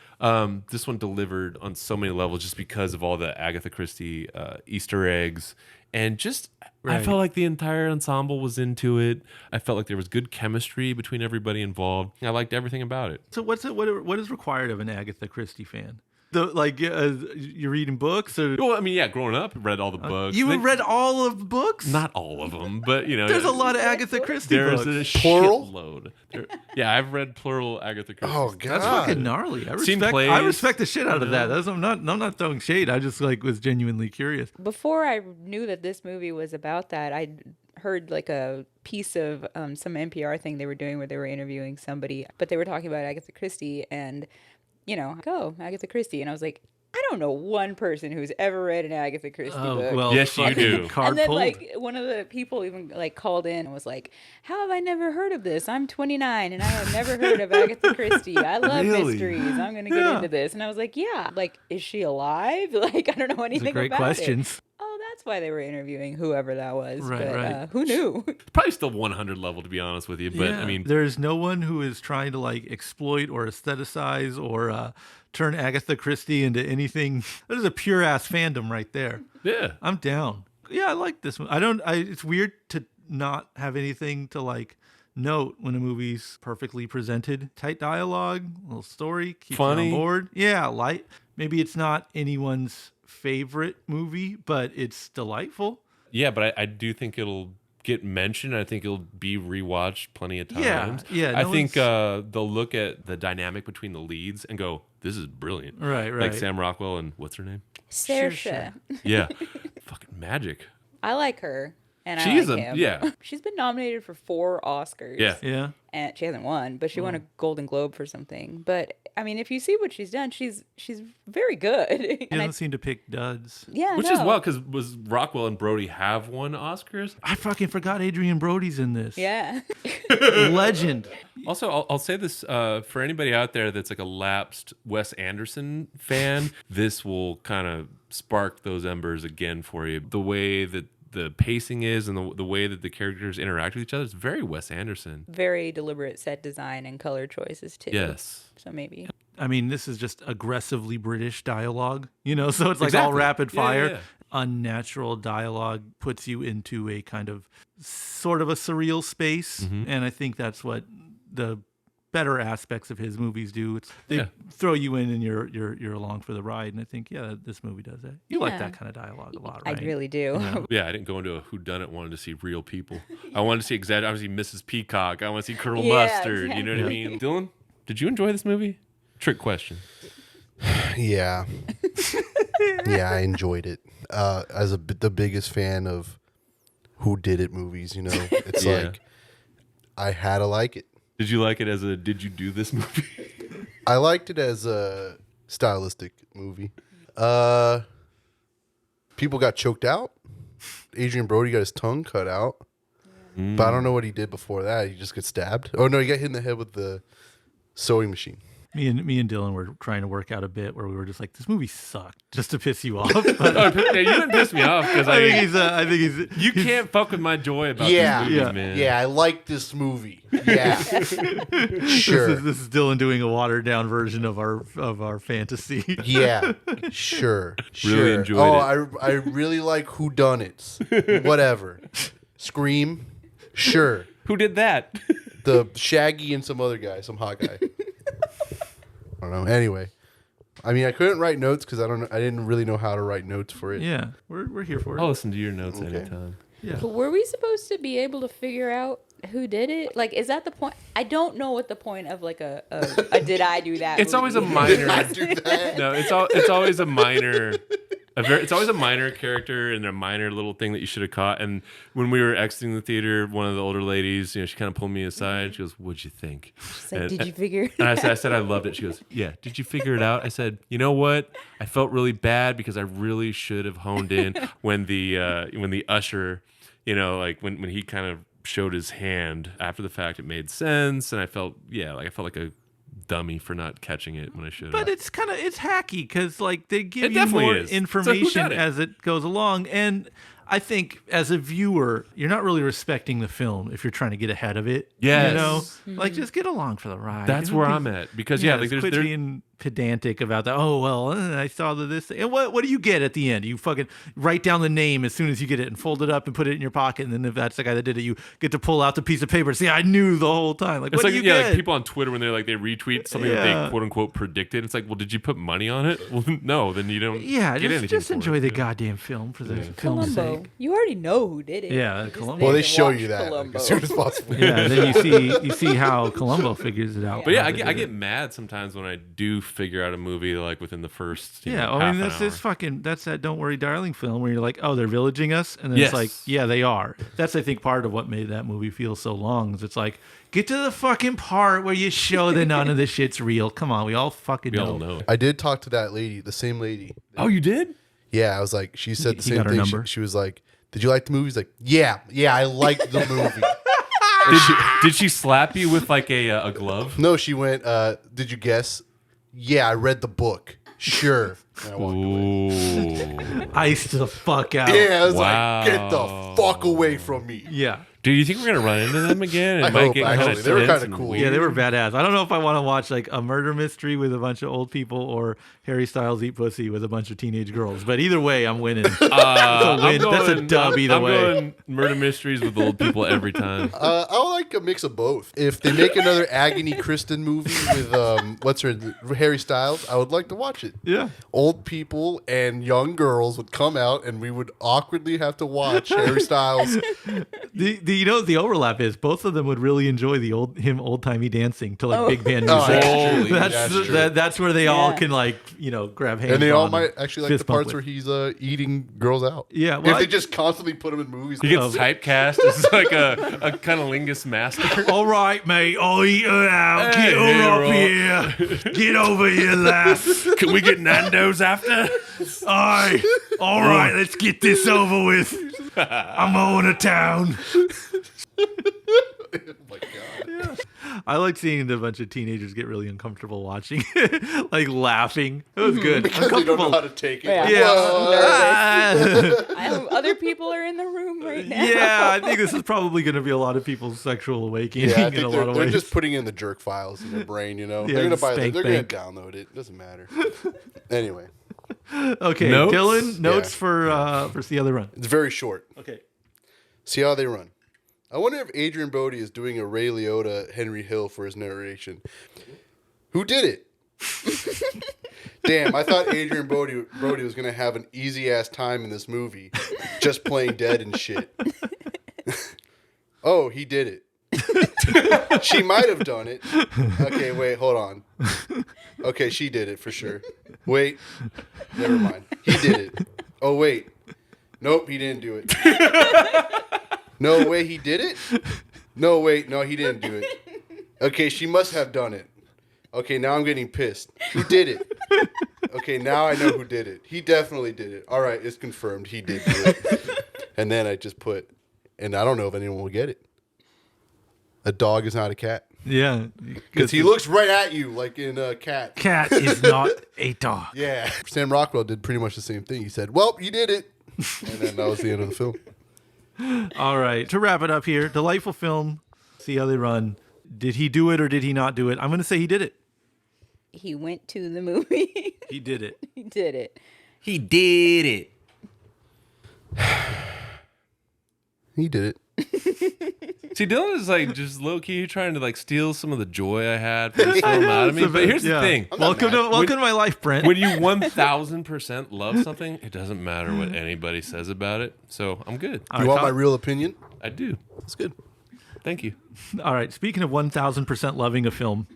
This one delivered on so many levels just because of all the Agatha Christie Easter eggs. And just, I Right. felt like the entire ensemble was into it. I felt like there was good chemistry between everybody involved. I liked everything about it. So what is required of an Agatha Christie fan? You're reading books, or Well, I mean, yeah, growing up, read all the books. you They- read all of the books? Not all of them, but you know, There's a lot of Agatha Christie There's books. a Plural? shitload. Yeah, I've read plural Agatha Christie. Oh God, That's fucking gnarly. Seen I plays, respect the shit out of that. you know? I'm not throwing shade. I just was genuinely curious. Before I knew that this movie was about that, I heard like a piece of some NPR thing they were doing where they were interviewing somebody, but they were talking about Agatha Christie and, Agatha Christie. And I was like, I don't know one person who's ever read an Agatha Christie book. Yes, you do. Card And then pulled. like one of the people even like called in and was like, how have I never heard of this? I'm 29 and I have never heard of Agatha Christie. I love Really? mysteries. I'm going to get into this. And I was like, yeah, like, is she alive? Like, I don't know anything Those are great about questions. it. Oh, that's why they were interviewing whoever that was. Right, but right. Who knew? Probably still 100 level to be honest with you, but Yeah. I mean, there's no one who is trying to exploit or aestheticize or turn Agatha Christie into anything. That is a pure ass fandom right there. yeah. I'm down. Yeah, I like this one. It's weird to not have anything to note when a movie's perfectly presented. Tight dialogue, little story, keeps Funny. you on board. Yeah, light. Maybe it's not anyone's favorite movie, but it's delightful. Yeah, but I do think it'll get mentioned. I think it'll be rewatched plenty of times. Yeah, I no think one's- they'll look at the dynamic between the leads and go, "This is brilliant." Right. Like Sam Rockwell and what's her name? Saoirse. Yeah, fucking magic. I like her. And I She's like a- him. yeah. She's been nominated for 4 Oscars. Yeah. Yeah. And she hasn't won, but she won a Golden Globe for something. But I mean, if you see what she's done, she's very good. He And doesn't seem to pick duds. yeah, Which no. is wild because was Rockwell and Brody have won Oscars? I fucking forgot Adrian Brody's in this. Yeah. Legend. Also, I'll say this for anybody out there that's like a lapsed Wes Anderson fan, this will kind of spark those embers again for you. The way that the pacing is and the way that the characters interact with each other is very Wes Anderson. Very deliberate set design and color choices too. Yes. So maybe. I mean, this is just aggressively British dialogue, so it's like all Exactly. rapid fire. Yeah. Unnatural dialogue puts you into a kind of sort of a surreal space. Mm-hmm. And I think that's what the better aspects of his movies do. They Yeah. throw you in and you're along for the ride. And I think, this movie does that. You like Yeah. that kind of dialogue a lot, I right? really do. Yeah, I didn't go into a whodunit wanting to see real people. I wanted to see I want to see Mrs. Peacock. I want to see Colonel Yeah, Mustard. You know what I mean? Dylan, did you enjoy this movie? Trick question. Yeah. Yeah, I enjoyed it. As the biggest fan of Who Did It movies, it's Yeah. like I had to like it. Did you like it as a did you do this movie? I liked it as a stylistic movie. People got choked out. Adrian Brody got his tongue cut out. But I don't know what he did before that. He just got stabbed. Oh no, he got hit in the head with the sewing machine. Me and Dylan were trying to work out a bit where we were just like, this movie sucked, just to piss you off. But Oh, you didn't piss me off because I think he's you can't fuck with my joy about Yeah. these movies, Yeah. man. Yeah, I like this movie. Yeah. Sure. This is Dylan doing a watered down version of our fantasy. Yeah, sure. Really sure. enjoyed Oh, I really like whodunits. Whatever. Scream. Sure. Who did that? The Shaggy and some other guy, some hot guy. I don't know. Anyway, I mean, I couldn't write notes because I didn't really know how to write notes for it. Yeah, we're here for it. I'll listen to your notes Okay. anytime. Yeah. But were we supposed to be able to figure out who did it? Like, is that the point? I don't know what the point of like a did I do that? It's always a movie minor. I do that. No, it's always a minor. It's always a minor character and a minor little thing that you should have caught. And when we were exiting the theater, one of the older ladies, she kind of pulled me aside. She goes, "What'd you think?" She's like, And- did you figure? And I said I loved it. She goes, "Yeah, did you figure it out?" I said, "You know what? I felt really bad because I really should have honed in when the usher, like when he kind of showed his hand after the fact. It made sense, and I felt like a dummy for not catching it when I should have." But it's hacky because like they give It you definitely more is. information So whodunit? as it goes along, and I think as a viewer, you're not really respecting the film if you're trying to get ahead of it. Yes. Like just get along for the ride. That's where I'm at because like quit there's being pedantic about that. Oh well, I saw this thing. And what do you get at the end? You fucking write down the name as soon as you get it and fold it up and put it in your pocket. And then if that's the guy that did it, you get to pull out the piece of paper. See, I knew the whole time. Like It's what like do you get? like people on Twitter when they retweet something that Yeah. they quote unquote predicted. It's like, well, did you put money on it? Well, no, then you don't. Yeah, get anything just for enjoy it. the goddamn film for the film's Columbo. sake. You already know who did it. Yeah, You're just Columbo. there Well, they to show watch you that like, Columbo. as soon as possible. Yeah, then you see how Columbo figures it out. But yeah, how I to get, do I it. get mad sometimes when I do figure out a movie like within the first. Yeah, half I mean an that's hour. that's that Don't Worry Darling film where you're like, oh, they're villaging us, and then Yes. it's like, yeah, they are. That's I think part of what made that movie feel so long. Is it's like, get to the fucking part where you show that none of this shit's real. Come on, we all fucking We know. all know. I did talk to that lady, the same lady. Oh, you did? Yeah, I was like, she said the He same got her thing. number? She was like, did you like the movie? He's like, yeah, I liked the movie. Did she slap you with like a glove? No, she went, did you guess? Yeah, I read the book. Sure. And I walked away. Ooh. Iced the fuck out. Yeah, I was Wow. like, get the fuck away from me. Yeah. Do you think we're gonna run into them again? It I might hope, get actually. kinda They were tense kinda and cool. weird. Yeah, they were badass. I don't know if I want to watch like a murder mystery with a bunch of old people or Harry Styles eat pussy with a bunch of teenage girls. But either way, I'm winning. That's a dub either I'm way. going murder mysteries with old people every time. I would like a mix of both. If they make another Agony Kristen movie with Harry Styles, I would like to watch it. Yeah. Old people and young girls would come out, and we would awkwardly have to watch Harry Styles. The overlap is both of them would really enjoy the old timey dancing to like big band Oh, music. actually, that's true. that's where they all Yeah. can like grab hands. And they all on might actually like the fist bump parts with. where he's eating girls out. Yeah, well, if they I- just constantly put him in movies. He gets typecast as like a cunnilingus master. All right, mate, I'll eat her out. Hey, Get her hero. up here. Get over here, lass. Can we get Nando's after? Aye. All right, let's get this over with. I'm going to town. Oh my god. I like seeing a bunch of teenagers get really uncomfortable watching, like laughing. It was good. Because they don't know how to take it. Yeah. Other people are in the room right now. Yeah, I think this is probably going to be a lot of people's sexual awakening Yeah, I in think a lot of they're ways. just putting in the jerk files in their brain, you know? Yeah, they're gonna the buy it. spank They're bank. gonna download it. Doesn't matter. Anyway, Okay, Notes? Dylan, notes Yeah. for See How They Run. it's very short. Okay. See How They Run. I wonder if Adrian Brody is doing a Ray Liotta Henry Hill for his narration. Who did it? Damn, I thought Adrian Brody was going to have an easy-ass time in this movie, just playing dead and shit. Oh, he did it. She might have done it. Okay, wait, hold on. Okay, she did it for sure. Wait, never mind. He did it. Oh, wait. Nope, he didn't do it. No way, he did it? No, wait, no, he didn't do it. Okay, she must have done it. Okay, now I'm getting pissed. Who did it? Okay, now I know who did it. He definitely did it. All right, it's confirmed. He did do it. And then I just put, and I don't know if anyone will get it. A dog is not a cat. Yeah. Because he looks right at you like in Cat. Cat is not a dog. Yeah. Sam Rockwell did pretty much the same thing. He said, well, you did it. And then that was the end of the film. All right. To wrap it up here, delightful film. See How They Run. Did he do it or did he not do it? I'm going to say he did it. He went to the movie. He did it. He did it. He did it. He did it. See, Dylan is like just low key trying to like steal some of the joy I had from this film out of me. But here's the thing: Welcome to my life, Brent. when you 1000% love something, it doesn't matter what anybody says about it. So I'm good. You want my real opinion? I do. That's good. Thank you. All right. Speaking of 1000% loving a film,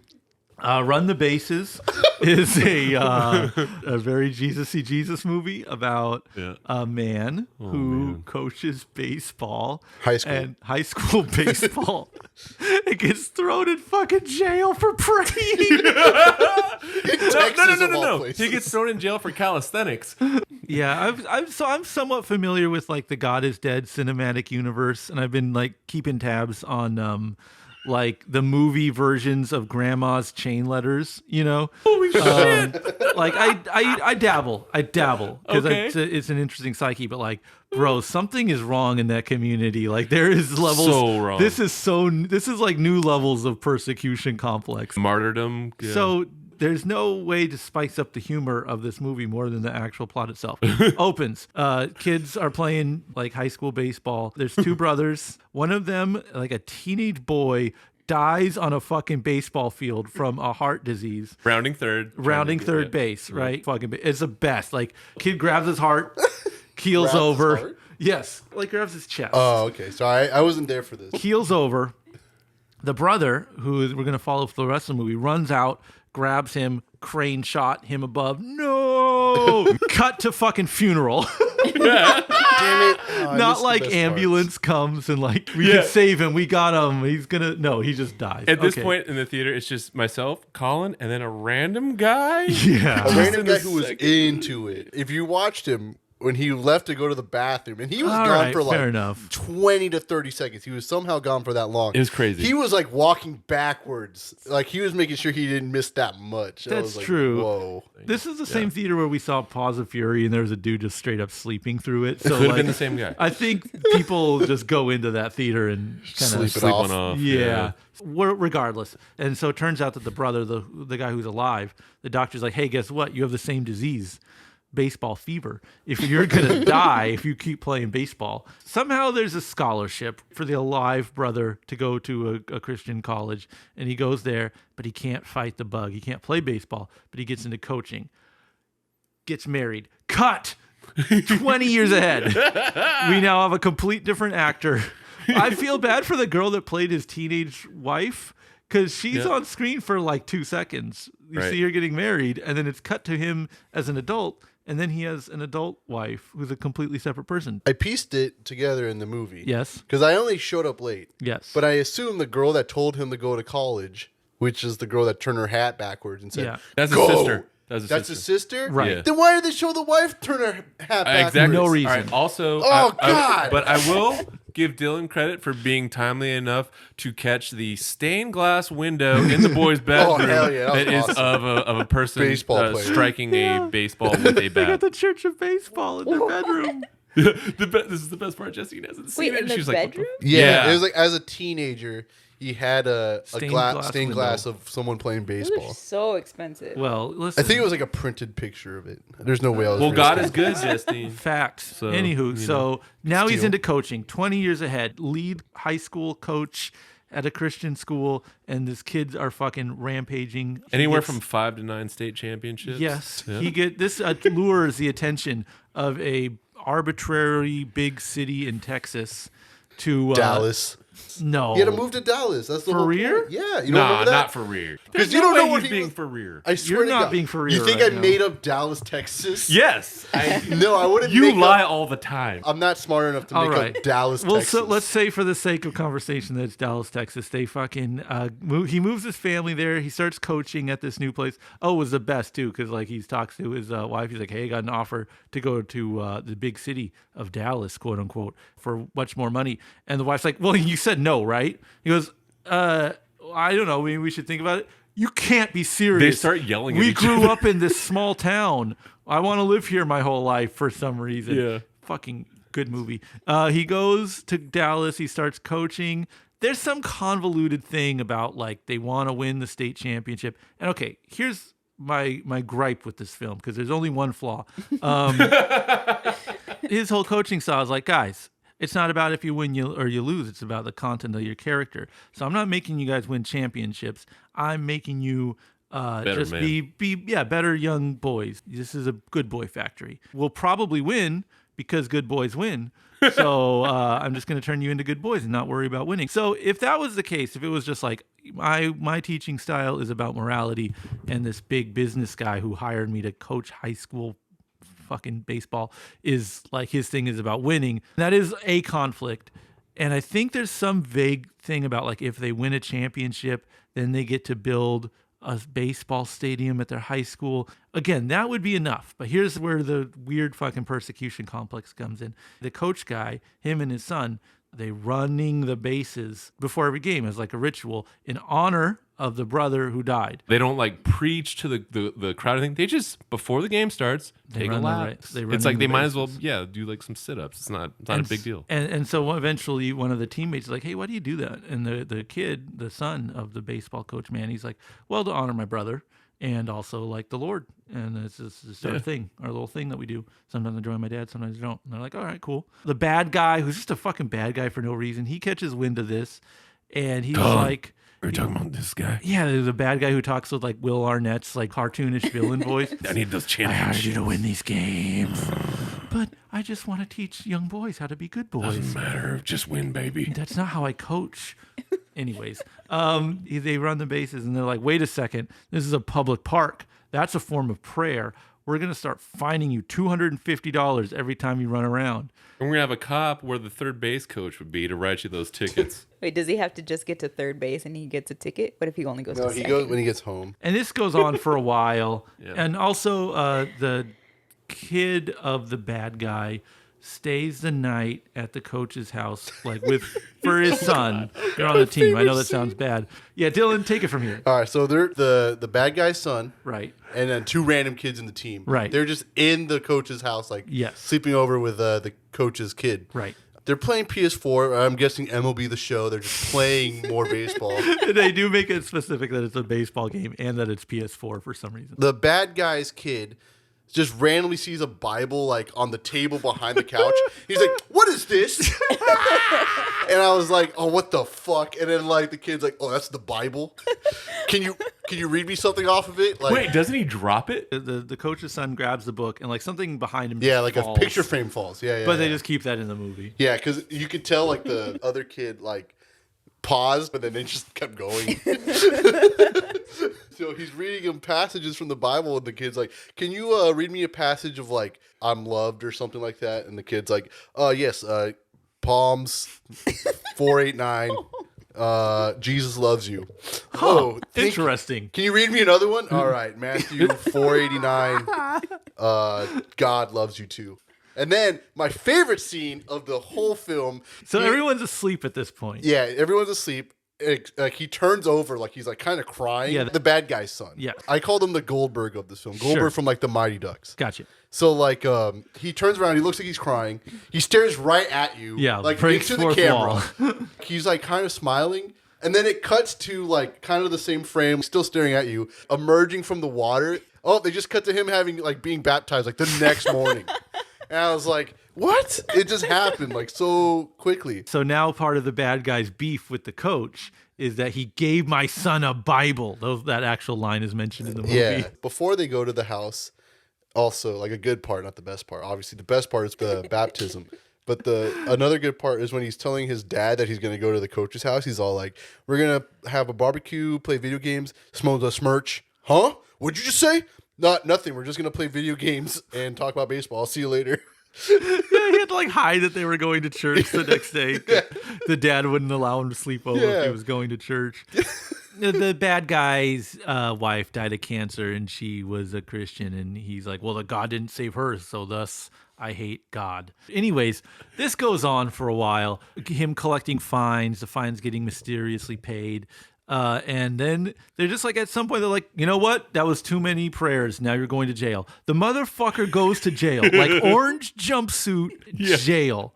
Run the Bases is a very Jesus-y Jesus movie about a man who coaches baseball. High school. And high school baseball. And gets thrown in fucking jail for praying. No. He gets thrown in jail for calisthenics. Yeah, I'm somewhat familiar with like the God is Dead cinematic universe, and I've been like keeping tabs on like the movie versions of Grandma's chain letters, you know. Holy shit! Like I dabble because Okay. it's an interesting psyche, but like, bro, something is wrong in that community. Like there is levels. So wrong. This is like new levels of persecution complex. Martyrdom. Yeah. So there's no way to spice up the humor of this movie more than the actual plot itself. Opens. Kids are playing like high school baseball. There's two brothers. One of them, like a teenage boy, dies on a fucking baseball field from a heart disease. rounding third Base, right? Fucking, it's the best. Like kid grabs his heart, keels Grabs his over. heart? Yes, like grabs his chest. Oh, okay. So I wasn't there for this. Keels over. The brother, who we're going to follow for the rest of the movie, runs out, grabs him, crane shot him above. No! Cut to fucking funeral. Damn it. Oh, I Not missed the like best ambulance comes and like, we can save him. We got him. He's going to, no, he just dies. At this Okay. point in the theater, it's just myself, Colin, and then a random guy. Yeah. parts. A random in guy a who was second. into it. If you watched him when he left to go to the bathroom, and he was All gone right, for like fair enough. 20 to 30 seconds. He was somehow gone for that long. It was crazy. He was like walking backwards. Like he was making sure he didn't miss that much. I That's was like, true. Whoa. This is the same theater where we saw Paws of Fury and there was a dude just straight up sleeping through it. So Could have like, been the same guy. I think people just go into that theater and kind Sleep of it Sleep off. one off. Yeah. Regardless. And so it turns out that the brother, the guy who's alive, the doctor's like, hey, guess what? You have the same disease, baseball fever. If you're going to die if you keep playing baseball. Somehow there's a scholarship for the alive brother to go to a Christian college. And he goes there, but he can't fight the bug. He can't play baseball, but he gets into coaching. Gets married. Cut! 20 years ahead. We now have a complete different actor. I feel bad for the girl that played his teenage wife because she's on screen for like 2 seconds. You Right. see her getting married, and then it's cut to him as an adult, and then he has an adult wife who's a completely separate person. I pieced it together in the movie. Yes. Because I only showed up late. Yes. But I assume the girl that told him to go to college, which is the girl that turned her hat backwards and said, Yeah. That's Go! his sister. That's his his sister? Right. Yeah. Then why did they show the wife turn her hat backwards? Exactly. No All reason. right, also, Oh, God. but I will give Dylan credit for being timely enough to catch the stained glass window in the boys' bedroom hell yeah, that was is awesome. of a person Baseball player. striking a baseball with a They got bat. the Church of Baseball in their bedroom. This is the best part. Jesse hasn't seen Wait, it. in the She's like, what the- bedroom? Yeah, it was like as a teenager, he had a Stained stained glass glass window. of someone playing Those baseball. are so expensive. Well, listen. I think it was like a printed picture of it. There's no way I was. Well, risking God it. is good, Justine. Facts. So, Anywho, you so know. now he's Steal. into coaching, 20 years ahead, lead high school coach at a Christian school, and his kids are fucking rampaging. He Anywhere gets- from 5 to 9 state championships. Yes, Yeah. he get this lures the attention of a arbitrary big city in Texas to Dallas. No, He had to move to Dallas. That's the For whole real? point. Yeah, you don't Nah, remember that? not for real. 'Cause you don't know what he's he being was- for real. I swear You're to not God. being for You real think right I now. made up Dallas, Texas? Yes, No, I wouldn't. you make lie Up, all the time. I'm not smart enough to All make right. up Dallas, Well, Texas. so let's say for the sake of conversation that it's Dallas, Texas. They fucking he moves his family there. He starts coaching at this new place. Oh, it was the best too, because like he talks to his wife. He's like, "Hey, I got an offer to go to the big city of Dallas, quote unquote, for much more money." And the wife's like, "Well, you said no, right?" He goes, I don't know. Maybe we should think about it." You can't be serious. They start yelling at We each grew other. up in this small town. I want to live here my whole life for some reason. Yeah. Fucking good movie. He goes to Dallas. He starts coaching. There's some convoluted thing about like they want to win the state championship. And okay, here's my gripe with this film because there's only one flaw. His whole coaching style is like, guys, it's not about if you win or you lose. It's about the content of your character. So I'm not making you guys win championships. I'm making you just men. be better young boys. This is a good boy factory. We'll probably win because good boys win. So I'm just going to turn you into good boys and not worry about winning. So if that was the case, if it was just like my teaching style is about morality and this big business guy who hired me to coach high school fucking baseball is like his thing is about winning. That is a conflict. And I think there's some vague thing about like if they win a championship, then they get to build a baseball stadium at their high school. Again, that would be enough. But here's where the weird fucking persecution complex comes in. The coach guy, him and his son, they running the bases before every game as like a ritual in honor of the brother who died. They don't like preach to the crowd. I think they just before the game starts take a run the lap. race. They run It's like the they might as well bases. do like some sit-ups. It's not a big deal. And so eventually one of the teammates is like, "Hey, why do you do that?" And the kid, the son of the baseball coach, man, he's like, "Well, to honor my brother and also like the Lord. And it's just our thing, our little thing that we do. Sometimes I join my dad, sometimes I don't." And they're like, "All right, cool." The bad guy, who's just a fucking bad guy for no reason, he catches wind of this, and he's like, Are you talking about this guy? "Yeah, there's a bad guy who talks with like Will Arnett's like cartoonish villain voice." I need those "I hired you championships. to win these games, but I just want to teach young boys how to be good boys." Doesn't matter. Just win, baby. That's not how I coach. Anyways, they run the bases and they're like, "Wait a second, this is a public park. That's a form of prayer. We're going to start fining you $250 every time you run around." And we're gonna have a cop where the third base coach would be to write you those tickets. Wait, does he have to just get to third base and he gets a ticket? What if he only goes No, to he second? goes when he gets home. And this goes on for a while. Yeah. And also, the kid of the bad guy stays the night at the coach's house, like for his son. They're on the team. I know that sounds bad. Yeah, Dylan, take it from here. All right, so they're the bad guy's son, Right. and then two random kids in the team. Right. They're just in the coach's house, like Yes. sleeping over with the coach's kid. Right. They're playing PS4. I'm guessing MLB The Show. They're just playing more baseball. They do make it specific that it's a baseball game and that it's PS4 for some reason. The bad guy's kid just randomly sees a Bible like on the table behind the couch. He's like, "What is this?" And I was like, "Oh, what the fuck?" And then like the kid's like, "Oh, that's the Bible. Can you read me something off of it?" Like, Wait, doesn't he drop it? The coach's son grabs the book and like something behind him. yeah, like falls, a picture frame falls. Yeah, yeah. But they yeah. just keep that in the movie. Yeah, because you could tell like the other kid like paused, but then they just kept going. So he's reading him passages from the Bible, and the kid's like, "Can you read me a passage of like I'm loved or something like that?" And the kid's like, yes, Psalms 489. Jesus loves you." Oh, Interesting. can you read me another one? All right, Matthew 489. God loves you too. And then my favorite scene of the whole film. So everyone's asleep at this point. Yeah, everyone's asleep. Like he turns over, like he's like kind of crying. Yeah, the bad guy's son. Yeah, I called him the Goldberg of this film. Goldberg from like the Mighty Ducks. Gotcha. So like he turns around, he looks like he's crying. He stares right at you. Yeah, like breaks into the fourth camera. wall. He's like kind of smiling. And then it cuts to like kind of the same frame, still staring at you, emerging from the water. Oh, they just cut to him having like being baptized like the next morning. And I was like, what? It just happened like so quickly. So now part of the bad guy's beef with the coach is that he gave my son a Bible. That actual line is mentioned in the movie. Yeah. Before they go to the house, also like a good part, not the best part. Obviously, the best part is the baptism. But another good part is when he's telling his dad that he's going to go to the coach's house. He's all like, we're going to have a barbecue, play video games, smoke a smirch. Huh? What'd you just say? Nothing. We're just going to play video games and talk about baseball. I'll see you later. Yeah, he had to like hide that they were going to church the next day. Yeah. The dad wouldn't allow him to sleep over if he was going to church. The bad guy's wife died of cancer and she was a Christian. And he's like, well, God didn't save her. So thus I hate God. Anyways, this goes on for a while. Him collecting fines, the fines getting mysteriously paid. And then they're just like, at some point, they're like, you know what? That was too many prayers. Now you're going to jail. The motherfucker goes to jail, like orange jumpsuit jail.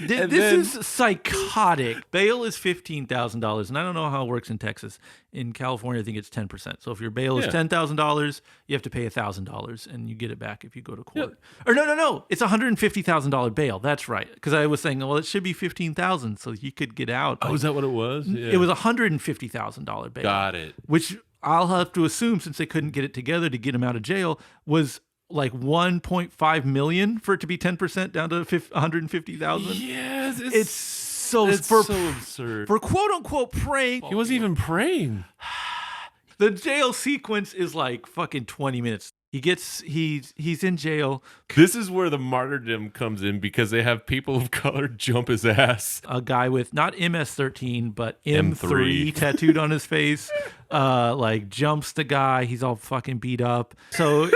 This is psychotic. Bail is $15,000, and I don't know how it works in Texas. In California, I think it's 10%. So if your bail is $10,000, you have to pay $1,000, and you get it back if you go to court. Or no, it's $150,000 bail. That's right. Because I was saying, well, it should be $15,000, so you could get out. Oh, is that what it was? Yeah. It was $150,000 bail. Got it. Which I'll have to assume, since they couldn't get it together to get him out of jail, was like 1.5 million for it to be 10% down to 150,000. Yes, it's so absurd for quote unquote praying. He wasn't even praying. The jail sequence is like fucking 20 minutes. He's in jail. This is where the martyrdom comes in because they have people of color jump his ass. A guy with not MS-13 but M3 M3 tattooed on his face, like jumps the guy. He's all fucking beat up. So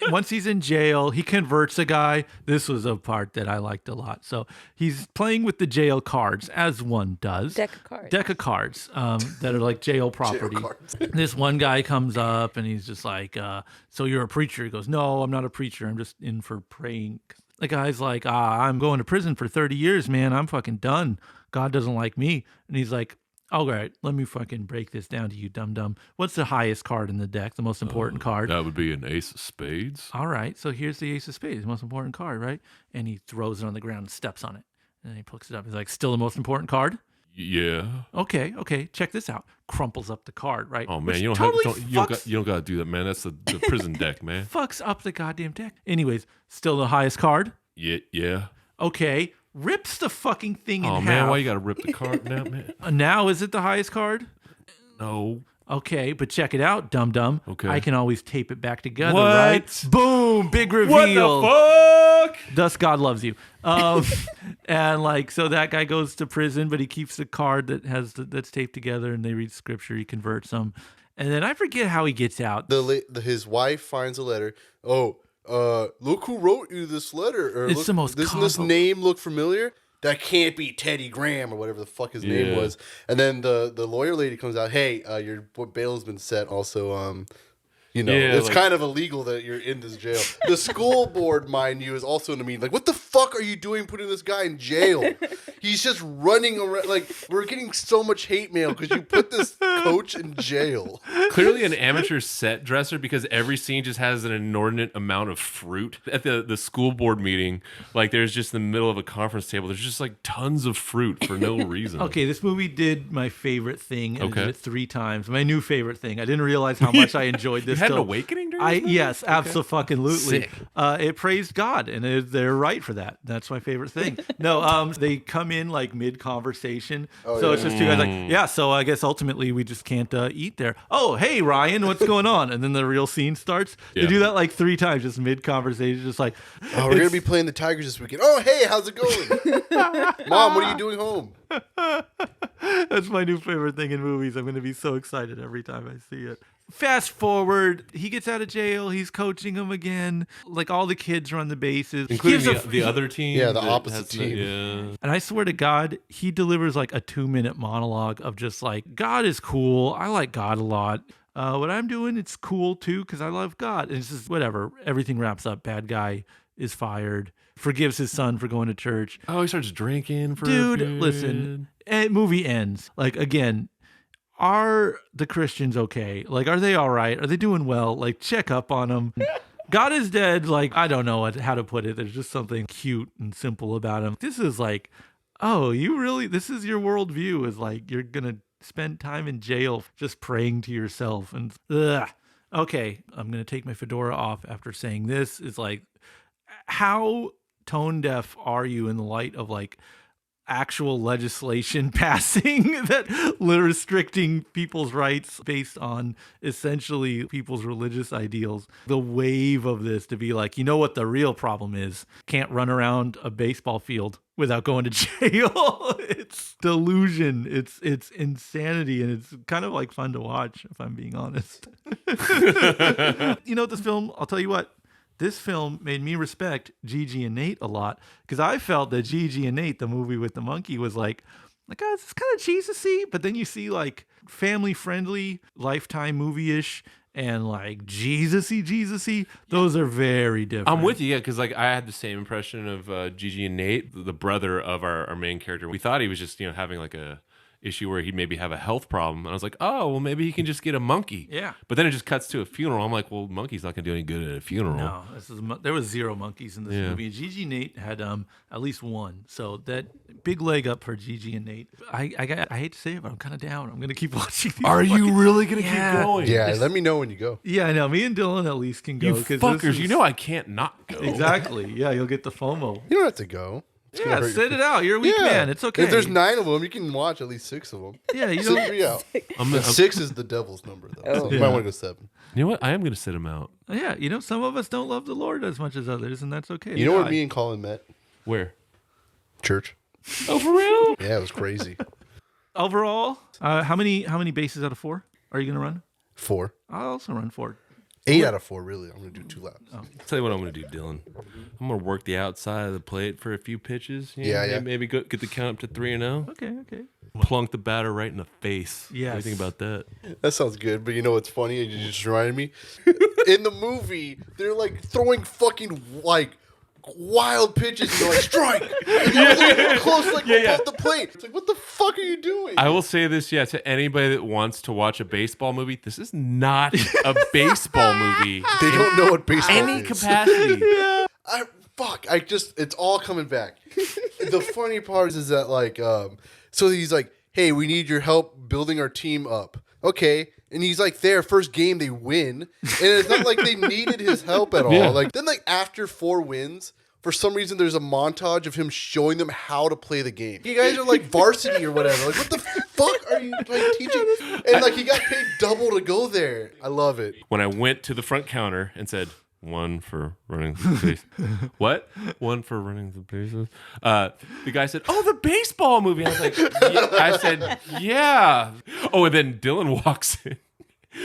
once he's in jail, he converts a guy. This was a part that I liked a lot. So he's playing with the jail cards, as one does. Deck of cards that are like jail property. This one guy comes up and he's just like, so you're a preacher? He goes, no, I'm not a preacher. I'm just in for praying. The guy's like, I'm going to prison for 30 years, man. I'm fucking done. God doesn't like me. And he's like, all right, let me fucking break this down to you, dum-dum. What's the highest card in the deck, the most important card? That would be an ace of spades. All right, so here's the ace of spades, the most important card, right? And he throws it on the ground and steps on it. And then he picks it up. He's like, still the most important card? Yeah. Okay. Check this out. Crumples up the card, right? Oh man, Which you don't got to do that, man. That's the prison deck, man. Fucks up the goddamn deck. Anyways, still the highest card? Yeah. Okay. Rips the fucking thing in half. Oh man, why you got to rip the card now, man? Now is it the highest card? No. Okay, but check it out, dum-dum. Okay. I can always tape it back together, What? right? Boom! Big reveal. What the fuck? Thus God loves you. And like, so that guy goes to prison, but he keeps the card that's taped together, and they read scripture. He converts them, and then I forget how he gets out. His wife finds a letter. Oh, look who wrote you this letter. Or It's the most Doesn't this name look familiar? That can't be Teddy Graham or whatever the fuck his name was. And then the lawyer lady comes out. Hey, your bail has been set. Also, it's kind of illegal that you're in this jail. The school board, mind you, is also in the meeting. Like, what the fuck are you doing putting this guy in jail? He's just running around. Like, we're getting so much hate mail because you put this coach in jail. Clearly an amateur set dresser because every scene just has an inordinate amount of fruit. At the school board meeting, like there's just in the middle of a conference table, there's just like tons of fruit for no reason. Okay, this movie did my favorite thing. And I did it 3 times. My new favorite thing. I didn't realize how much I enjoyed this. You had an awakening during this movie? Yes, absolutely. Sick. It praised God, and they're right for that. That's my favorite thing. No, they come in like mid-conversation. It's just 2 guys like, so I guess ultimately we just can't eat there. Oh, hey, Ryan, what's going on? And then the real scene starts. They do that like 3 times, just mid-conversation, just like, we're going to be playing the Tigers this weekend. Oh, hey, how's it going? Mom, what are you doing home? That's my new favorite thing in movies. I'm going to be so excited every time I see it. Fast forward, he gets out of jail. He's coaching them again. Like all the kids are on the bases, Including the other team. Yeah, the that opposite has team. Yeah. And I swear to God, he delivers like a 2-minute monologue of just like, God is cool. I like God a lot. What I'm doing, it's cool too because I love God. And it's just whatever. Everything wraps up. Bad guy is fired. Forgives his son for going to church. Oh, he starts drinking for a Dude, period. listen. And movie ends. Like again, are the Christians okay? Like, are they all right? Are they doing well? Like, check up on them. God is dead. Like, I don't know how to put it. There's just something cute and simple about him. This is like, oh, you really, this is your worldview is like, you're going to spend time in jail just praying to yourself. And, okay, I'm going to take my fedora off after saying this. It's like, how tone deaf are you in the light of like, actual legislation passing that restricting people's rights based on essentially people's religious ideals. The wave of this to be like, you know what the real problem is? Can't run around a baseball field without going to jail. It's delusion. It's insanity. And it's kind of like fun to watch, if I'm being honest. You know, this film, I'll tell you what, this film made me respect Gigi and Nate a lot because I felt that Gigi and Nate, the movie with the monkey, was like, oh, it's kind of Jesus-y, but then you see like family-friendly, Lifetime movie-ish, and like Jesus-y. Those are very different. I'm with you, yeah, because like I had the same impression of Gigi and Nate, the brother of our main character. We thought he was just having like a issue where he'd maybe have a health problem, and I was like, oh, well, maybe he can just get a monkey. Yeah. But then it just cuts to a funeral. I'm like, well, monkey's not gonna do any good at a funeral. No, there was 0 monkeys in this Yeah. movie. Gigi and Nate had at least one, so that big leg up for Gigi and Nate. I hate to say it, but I'm kind of down. I'm gonna keep watching these. Are you really gonna Yeah. keep going? Yeah, let me know when you go. Yeah, I know. Me and Dylan at least can go. You 'cause this fuckers, is- you know I can't not go. Exactly. Yeah, you'll get the FOMO. You don't have to go. It's gonna Yeah, hurt sit your- it out. You're a weak man. It's okay. If there's 9 of them, you can watch at least 6 of them. Yeah, you Sit don't. 3 out. I'm, But 6 is the devil's number, though. So you Yeah. might want to go 7. you know what? I am gonna sit him out. Yeah, some of us don't love the Lord as much as others, and that's okay. You know where God. me and Colin met? Where? Church. Oh, for real? Yeah, it was crazy. Overall, how many bases out of 4 are you gonna run? 4. I'll also run 4. 8 out of 4, really. I'm going to do 2 laps. Oh. I'll tell you what I'm going to do, Dylan. I'm going to work the outside of the plate for a few pitches. Yeah. Maybe get the count up to 3-0. Okay. Plunk the batter right in the face. What do Yes. you think about that? That sounds good, but you know what's funny? You just reminded me. In the movie, they're like throwing fucking like wild pitches and they're like strike. And they're close, like above the plate. It's like, what the fuck are you doing? I will say this, to anybody that wants to watch a baseball movie, this is not a baseball movie. They don't know what baseball Any is. capacity. It's all coming back. The funny part is that like, so he's like, hey, we need your help building our team up. Okay. And he's like there, first game they win. And it's not like they needed his help at all. Yeah. Like then like after 4 wins, for some reason there's a montage of him showing them how to play the game. You guys are like varsity or whatever. Like what the fuck are you like teaching? And like he got paid double to go there. I love it. When I went to the front counter and said, 1 for running the base. What? 1 for running the bases. The guy said, "Oh, the baseball movie." I was like, yeah. I said, "Yeah." Oh, and then Dylan walks in,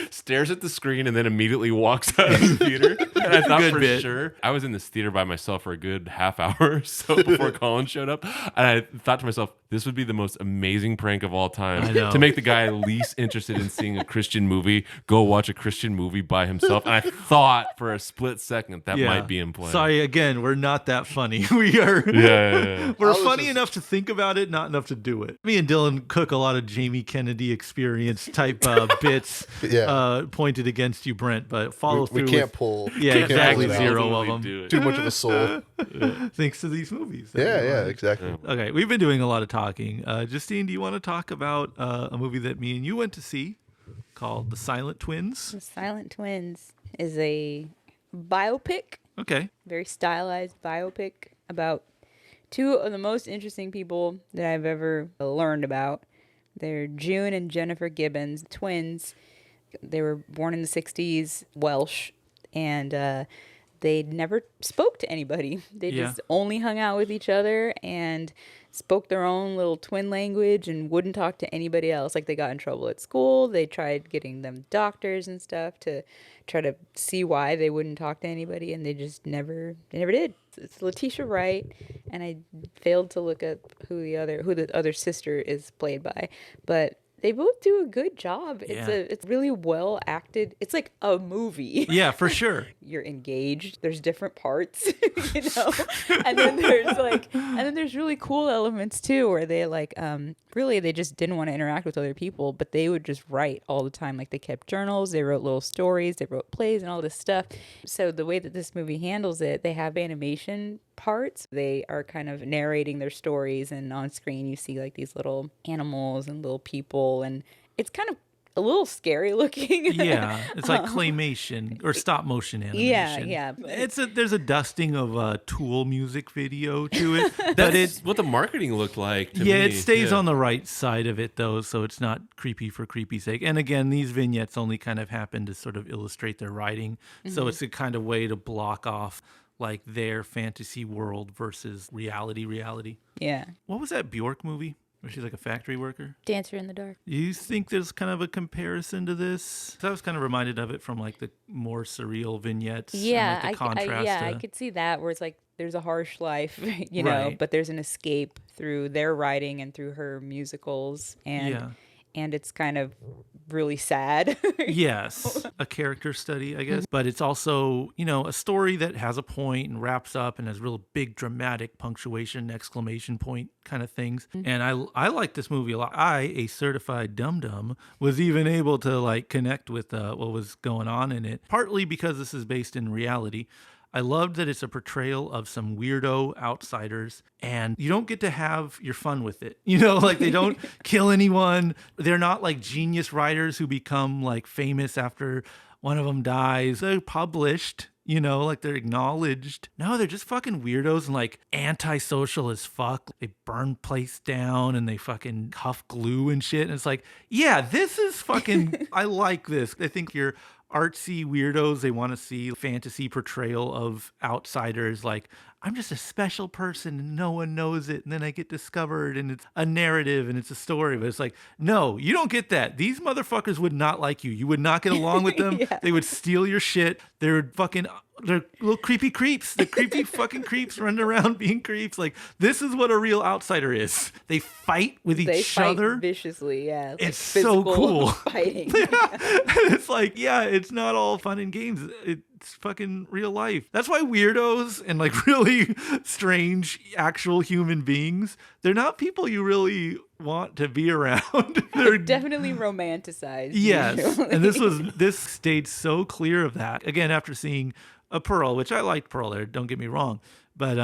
stares at the screen, and then immediately walks out of the theater. And I thought Good for bit. sure I was in this theater by myself for a good half hour or so before Colin showed up. And I thought to myself, this would be the most amazing prank of all I time know. to make the guy least interested in seeing a Christian movie go watch a Christian movie by himself. And I thought for a split second that might be in play. Sorry, again, we're not that funny. We are. Yeah. We're I was funny just- enough to think about it, not enough to do it. Me and Dylan cook a lot of Jamie Kennedy experience type bits Yeah. pointed against you, Brent, but follow We through. can't with, pull. Yeah, can't exactly. pull it out. 0 of them. Do it. Too much of a soul. Thanks to these movies. Yeah, exactly. Okay, we've been doing a lot of talking. Justine, do you want to talk about a movie that me and you went to see called The Silent Twins? The Silent Twins is a biopic, Okay. very stylized biopic about 2 of the most interesting people that I've ever learned about. They're June and Jennifer Gibbons, twins. They were born in the 60s, Welsh, and they never spoke to anybody. They Yeah. just only hung out with each other, and spoke their own little twin language and wouldn't talk to anybody else. Like they got in trouble at school. They tried getting them doctors and stuff to try to see why they wouldn't talk to anybody, and they never did. It's Letitia Wright, and I failed to look up who the other sister is played by, but they both do a good job. It's really well acted. It's like a movie. Yeah, for sure. You're engaged. There's different parts, and then there's really cool elements too, where they really they just didn't want to interact with other people, but they would just write all the time. Like they kept journals, they wrote little stories, they wrote plays and all this stuff. So the way that this movie handles it, they have animation parts. They are kind of narrating their stories, and on screen you see like these little animals and little people, and it's kind of a little scary looking. Yeah, it's like claymation or stop motion animation. Yeah. There's a dusting of a Tool music video to it, but That's what the marketing looked like to me. it stays on the right side of it though, so it's not creepy for creepy's sake. And again, these vignettes only kind of happen to sort of illustrate their writing, so it's a kind of way to block off like their fantasy world versus reality. Yeah. What was that Bjork movie where she's like a factory worker? Dancer in the Dark. You think there's kind of a comparison to this? 'Cause I was kind of reminded of it from like the more surreal vignettes. Yeah, and like the contrast I could see that, where it's like there's a harsh life, you know, Right. but there's an escape through their writing and through her musicals, and it's kind of really sad. Yes, a character study, I guess. But it's also, a story that has a point and wraps up and has real big dramatic punctuation, exclamation point kind of things. And I like this movie a lot. A certified dum-dum, was even able to like connect with what was going on in it, partly because this is based in reality. I loved that it's a portrayal of some weirdo outsiders, and you don't get to have your fun with it. Like they don't kill anyone. They're not like genius writers who become like famous after one of them dies. They're published, like they're acknowledged. No, they're just fucking weirdos and like antisocial as fuck. They burn place down and they fucking cuff glue and shit. And it's like, yeah, this is fucking, I like this. I think you're artsy weirdos. They want to see fantasy portrayal of outsiders. Like, I'm just a special person and no one knows it. And then I get discovered and it's a narrative and it's a story. But it's like, no, you don't get that. These motherfuckers would not like you. You would not get along with them. Yeah. They would steal your shit. They're little creepy creeps. The creepy fucking creeps running around being creeps. Like, this is what a real outsider is. They fight with each other viciously. Yeah. Like it's so cool. Fighting. It's like, it's not all fun and games. It's fucking real life. That's why weirdos and like really strange actual human beings, they're not people you really want to be around. They're definitely romanticized. Yes. Usually. And this stayed so clear of that. Again, after seeing a Pearl, which I liked Pearl there, don't get me wrong. But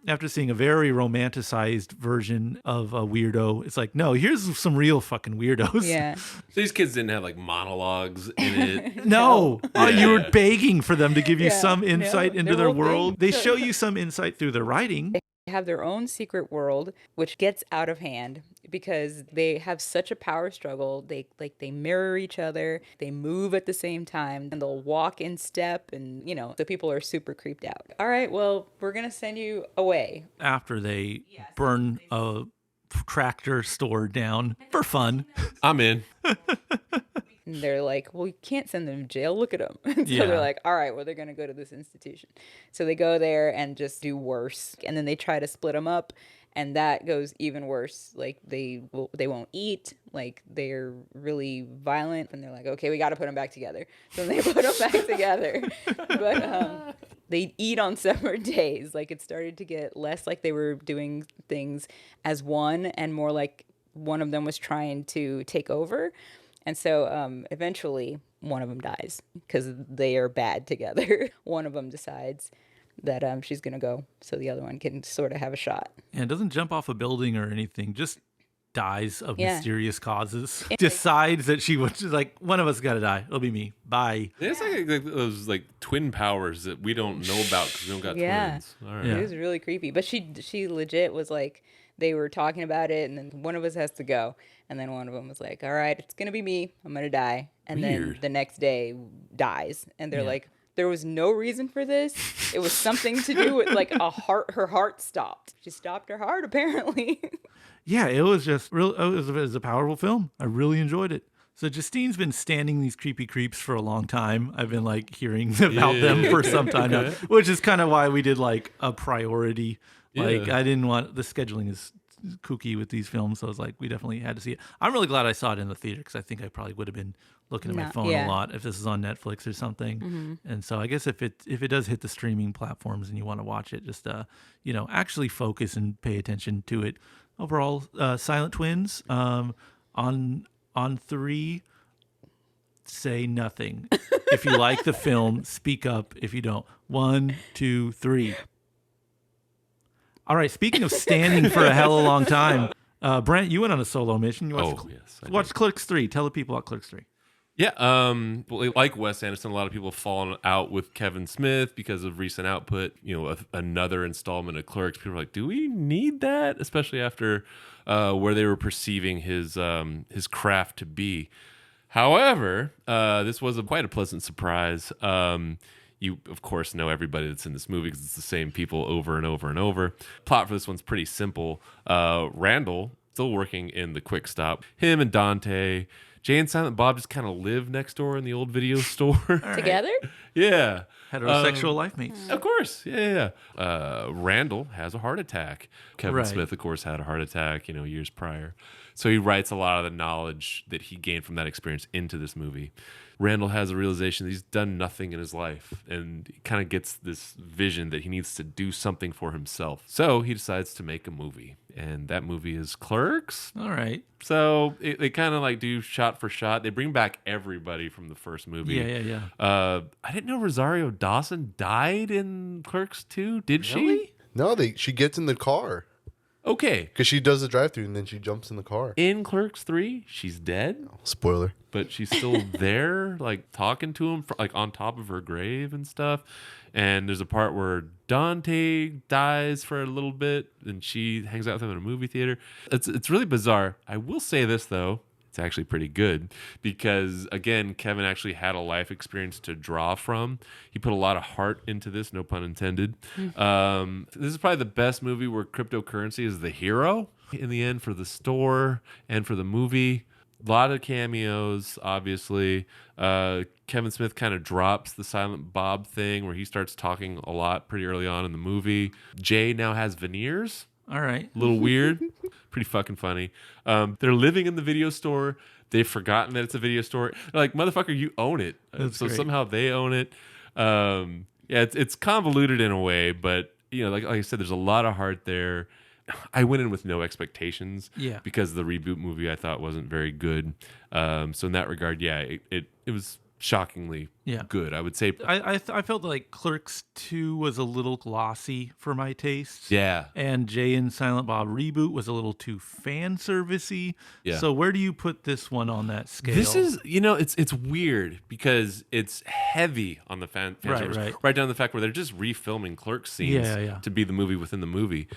after seeing a very romanticized version of a weirdo, it's like, no, here's some real fucking weirdos. Yeah. So these kids didn't have like monologues in it. No. You were begging for them to give you Yeah. some insight No, into their their whole thing. world. They show you some insight through their writing. They have their own secret world, which gets out of hand because they have such a power struggle. They mirror each other. They move at the same time, and they'll walk in step. And the people are super creeped out. All right, well, we're gonna send you away. After they burn a tractor store down for fun. I'm in. And they're like, well, you can't send them to jail. Look at them. So Yeah. they're like, all right, well, they're going to go to this institution. So they go there and just do worse. And then they try to split them up. And that goes even worse. Like they won't eat. Like they're really violent. And they're like, okay, we got to put them back together. So they put them back together. But they eat on separate days. Like it started to get less like they were doing things as one and more like one of them was trying to take over. And so eventually one of them dies because they are bad together. One of them decides that she's going to go so the other one can sort of have a shot. And it doesn't jump off a building or anything, just dies of Yeah. mysterious causes. Decides that she was just like, one of us got to die. It'll be me. Bye. It's like those like twin powers that we don't know about because we don't got Yeah. twins. All right. Yeah. It was really creepy. But she legit was like, they were talking about it, and then one of us has to go. And then one of them was like, all right, it's going to be me. I'm going to die. And then Weird. the next day dies. And they're Yeah. like, There was no reason for this. It was something to do with like her heart stopped. She stopped her heart apparently. Yeah, it was just real. It was a powerful film. I really enjoyed it. So Justine's been standing these creepy creeps for a long time. I've been like hearing about them for some time now, which is kind of why we did like a priority. Like I didn't want the scheduling is kooky with these films, so I was like, we definitely had to see it. I'm really glad I saw it in the theater because I think I probably would have been looking at my phone a lot if this is on Netflix or something. And so I guess if it does hit the streaming platforms and you want to watch it, just actually focus and pay attention to it. Overall, Silent Twins on 3, say nothing. If you like the film, speak up. If you don't, 1, 2, 3. All right. Speaking of standing for a hell of a long time, Brent, you went on a solo mission. You watched Clerks 3. Tell the people about Clerks 3. Yeah, like Wes Anderson, a lot of people have fallen out with Kevin Smith because of recent output. Another installment of Clerks. People are like, do we need that? Especially after where they were perceiving his craft to be. However, this was quite a pleasant surprise. You, of course, know everybody that's in this movie because it's the same people over and over and over. Plot for this one's pretty simple. Randall, still working in the Quick Stop. Him and Dante, Jay and Silent Bob just kind of live next door in the old video store. Together? Yeah. Heterosexual life mates. Of course. Yeah. Randall has a heart attack. Kevin Smith, of course, had a heart attack, years prior. So he writes a lot of the knowledge that he gained from that experience into this movie. Randall has a realization that he's done nothing in his life, and he kind of gets this vision that he needs to do something for himself. So he decides to make a movie, and that movie is Clerks. All right. So they kind of like do shot for shot. They bring back everybody from the first movie. Yeah. I didn't know Rosario Dawson died in Clerks 2. Did she? No, she gets in the car. Okay. Because she does the drive-thru and then she jumps in the car. In Clerks 3, she's dead. Spoiler. But she's still there, like talking to him, like on top of her grave and stuff. And there's a part where Dante dies for a little bit, and she hangs out with him in a movie theater. It's really bizarre. I will say this though. It's actually pretty good because, again, Kevin actually had a life experience to draw from. He put a lot of heart into this, no pun intended. This is probably the best movie where cryptocurrency is the hero in the end for the store and for the movie. A lot of cameos, obviously. Kevin Smith kind of drops the Silent Bob thing where he starts talking a lot pretty early on in the movie. Jay now has veneers. All right. A little weird. Pretty fucking funny. They're living in the video store. They've forgotten that it's a video store. They're like, motherfucker, you own it. So great. Somehow they own it. It's convoluted in a way, but like I said, there's a lot of heart there. I went in with no expectations because the reboot movie I thought wasn't very good. So in that regard, it was shockingly good, I would say. I felt like Clerks 2 was a little glossy for my taste. Yeah. And Jay and Silent Bob reboot was a little too fan servicey. Yeah. So where do you put this one on that scale? This is, it's weird because it's heavy on the fan service. Right down to the fact where they're just refilming Clerks scenes to be the movie within the movie.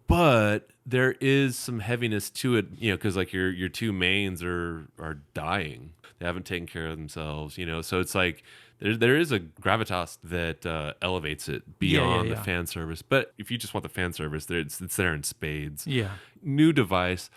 But there is some heaviness to it, because like your two mains are dying. They haven't taken care of themselves, So it's like there is a gravitas that elevates it beyond the fan service. But if you just want the fan service, it's there in spades. Yeah. New device.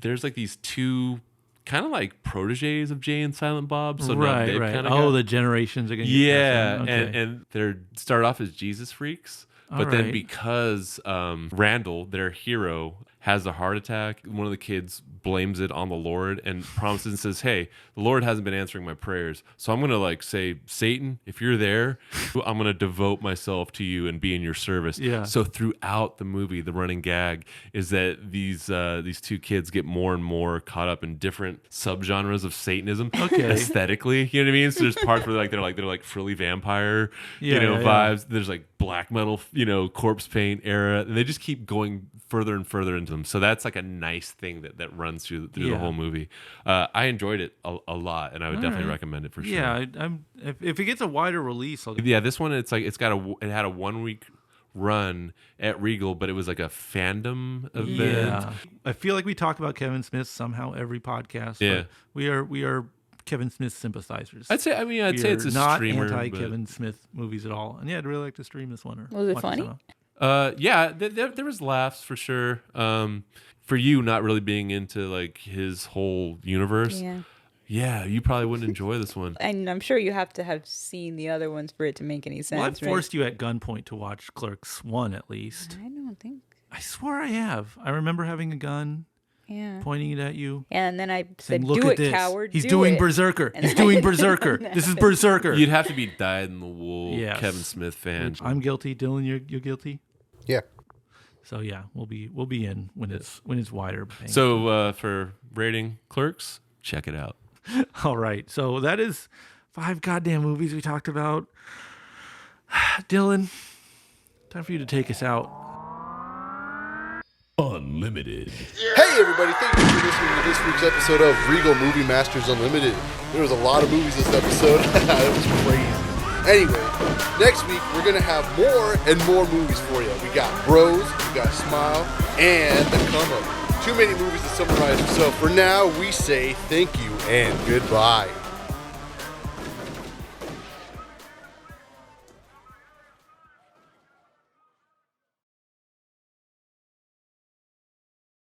There's like these two kind of like proteges of Jay and Silent Bob. So right. The generations are going to get and they're start off as Jesus freaks. But then because Randall, their hero, has a heart attack, one of the kids blames it on the Lord and promises and says, hey, the Lord hasn't been answering my prayers. So I'm going to say, Satan, if you're there, I'm going to devote myself to you and be in your service. Yeah. So throughout the movie, the running gag is that these two kids get more and more caught up in different subgenres of Satanism aesthetically. You know what I mean? So there's parts where they're like frilly vampire, vibes. There's like black metal, corpse paint era. And they just keep going further and further into them. So that's like a nice thing that runs through the whole movie. I enjoyed it a lot, and I would definitely recommend it for sure. Yeah, if it gets a wider release, this one it had a 1 week run at Regal, but it was like a fandom event. I feel like we talk about Kevin Smith somehow every podcast. Yeah, but we are Kevin Smith sympathizers. I'd say it's a not streamer. anti-Kevin Smith movies at all. And yeah, I'd really like to stream this one. Or Was it watch funny? somehow. Yeah, there was laughs for sure. For you not really being into like his whole universe. Yeah, you probably wouldn't enjoy this one. And I'm sure you have to have seen the other ones for it to make any sense. Well, I've right? forced you at gunpoint to watch Clerks 1 at least. I don't think. I swear I have. I remember having a gun, Yeah. pointing it at you. And then I Saying, said, "Look "Do at it, this. coward! He's do doing it." Berserker. And He's then doing it Berserker. didn't This is happen. Berserker." You'd have to be dyed-in-the-wool Yes. Kevin Smith fan. I'm guilty. Dylan, you're guilty. Yeah. So yeah, we'll be in when it's wider. So for rating Clerks, check it out. All right. So that is 5 goddamn movies we talked about. Dylan, time for you to take us out. Unlimited. Hey everybody, thank you for listening to this week's episode of Regal Movie Masters Unlimited. There was a lot of movies this episode. It was crazy. Anyway, next week we're going to have more and more movies for you. We got Bros, we got Smile, and The Come Up. Too many movies to summarize, so for now we say thank you and goodbye.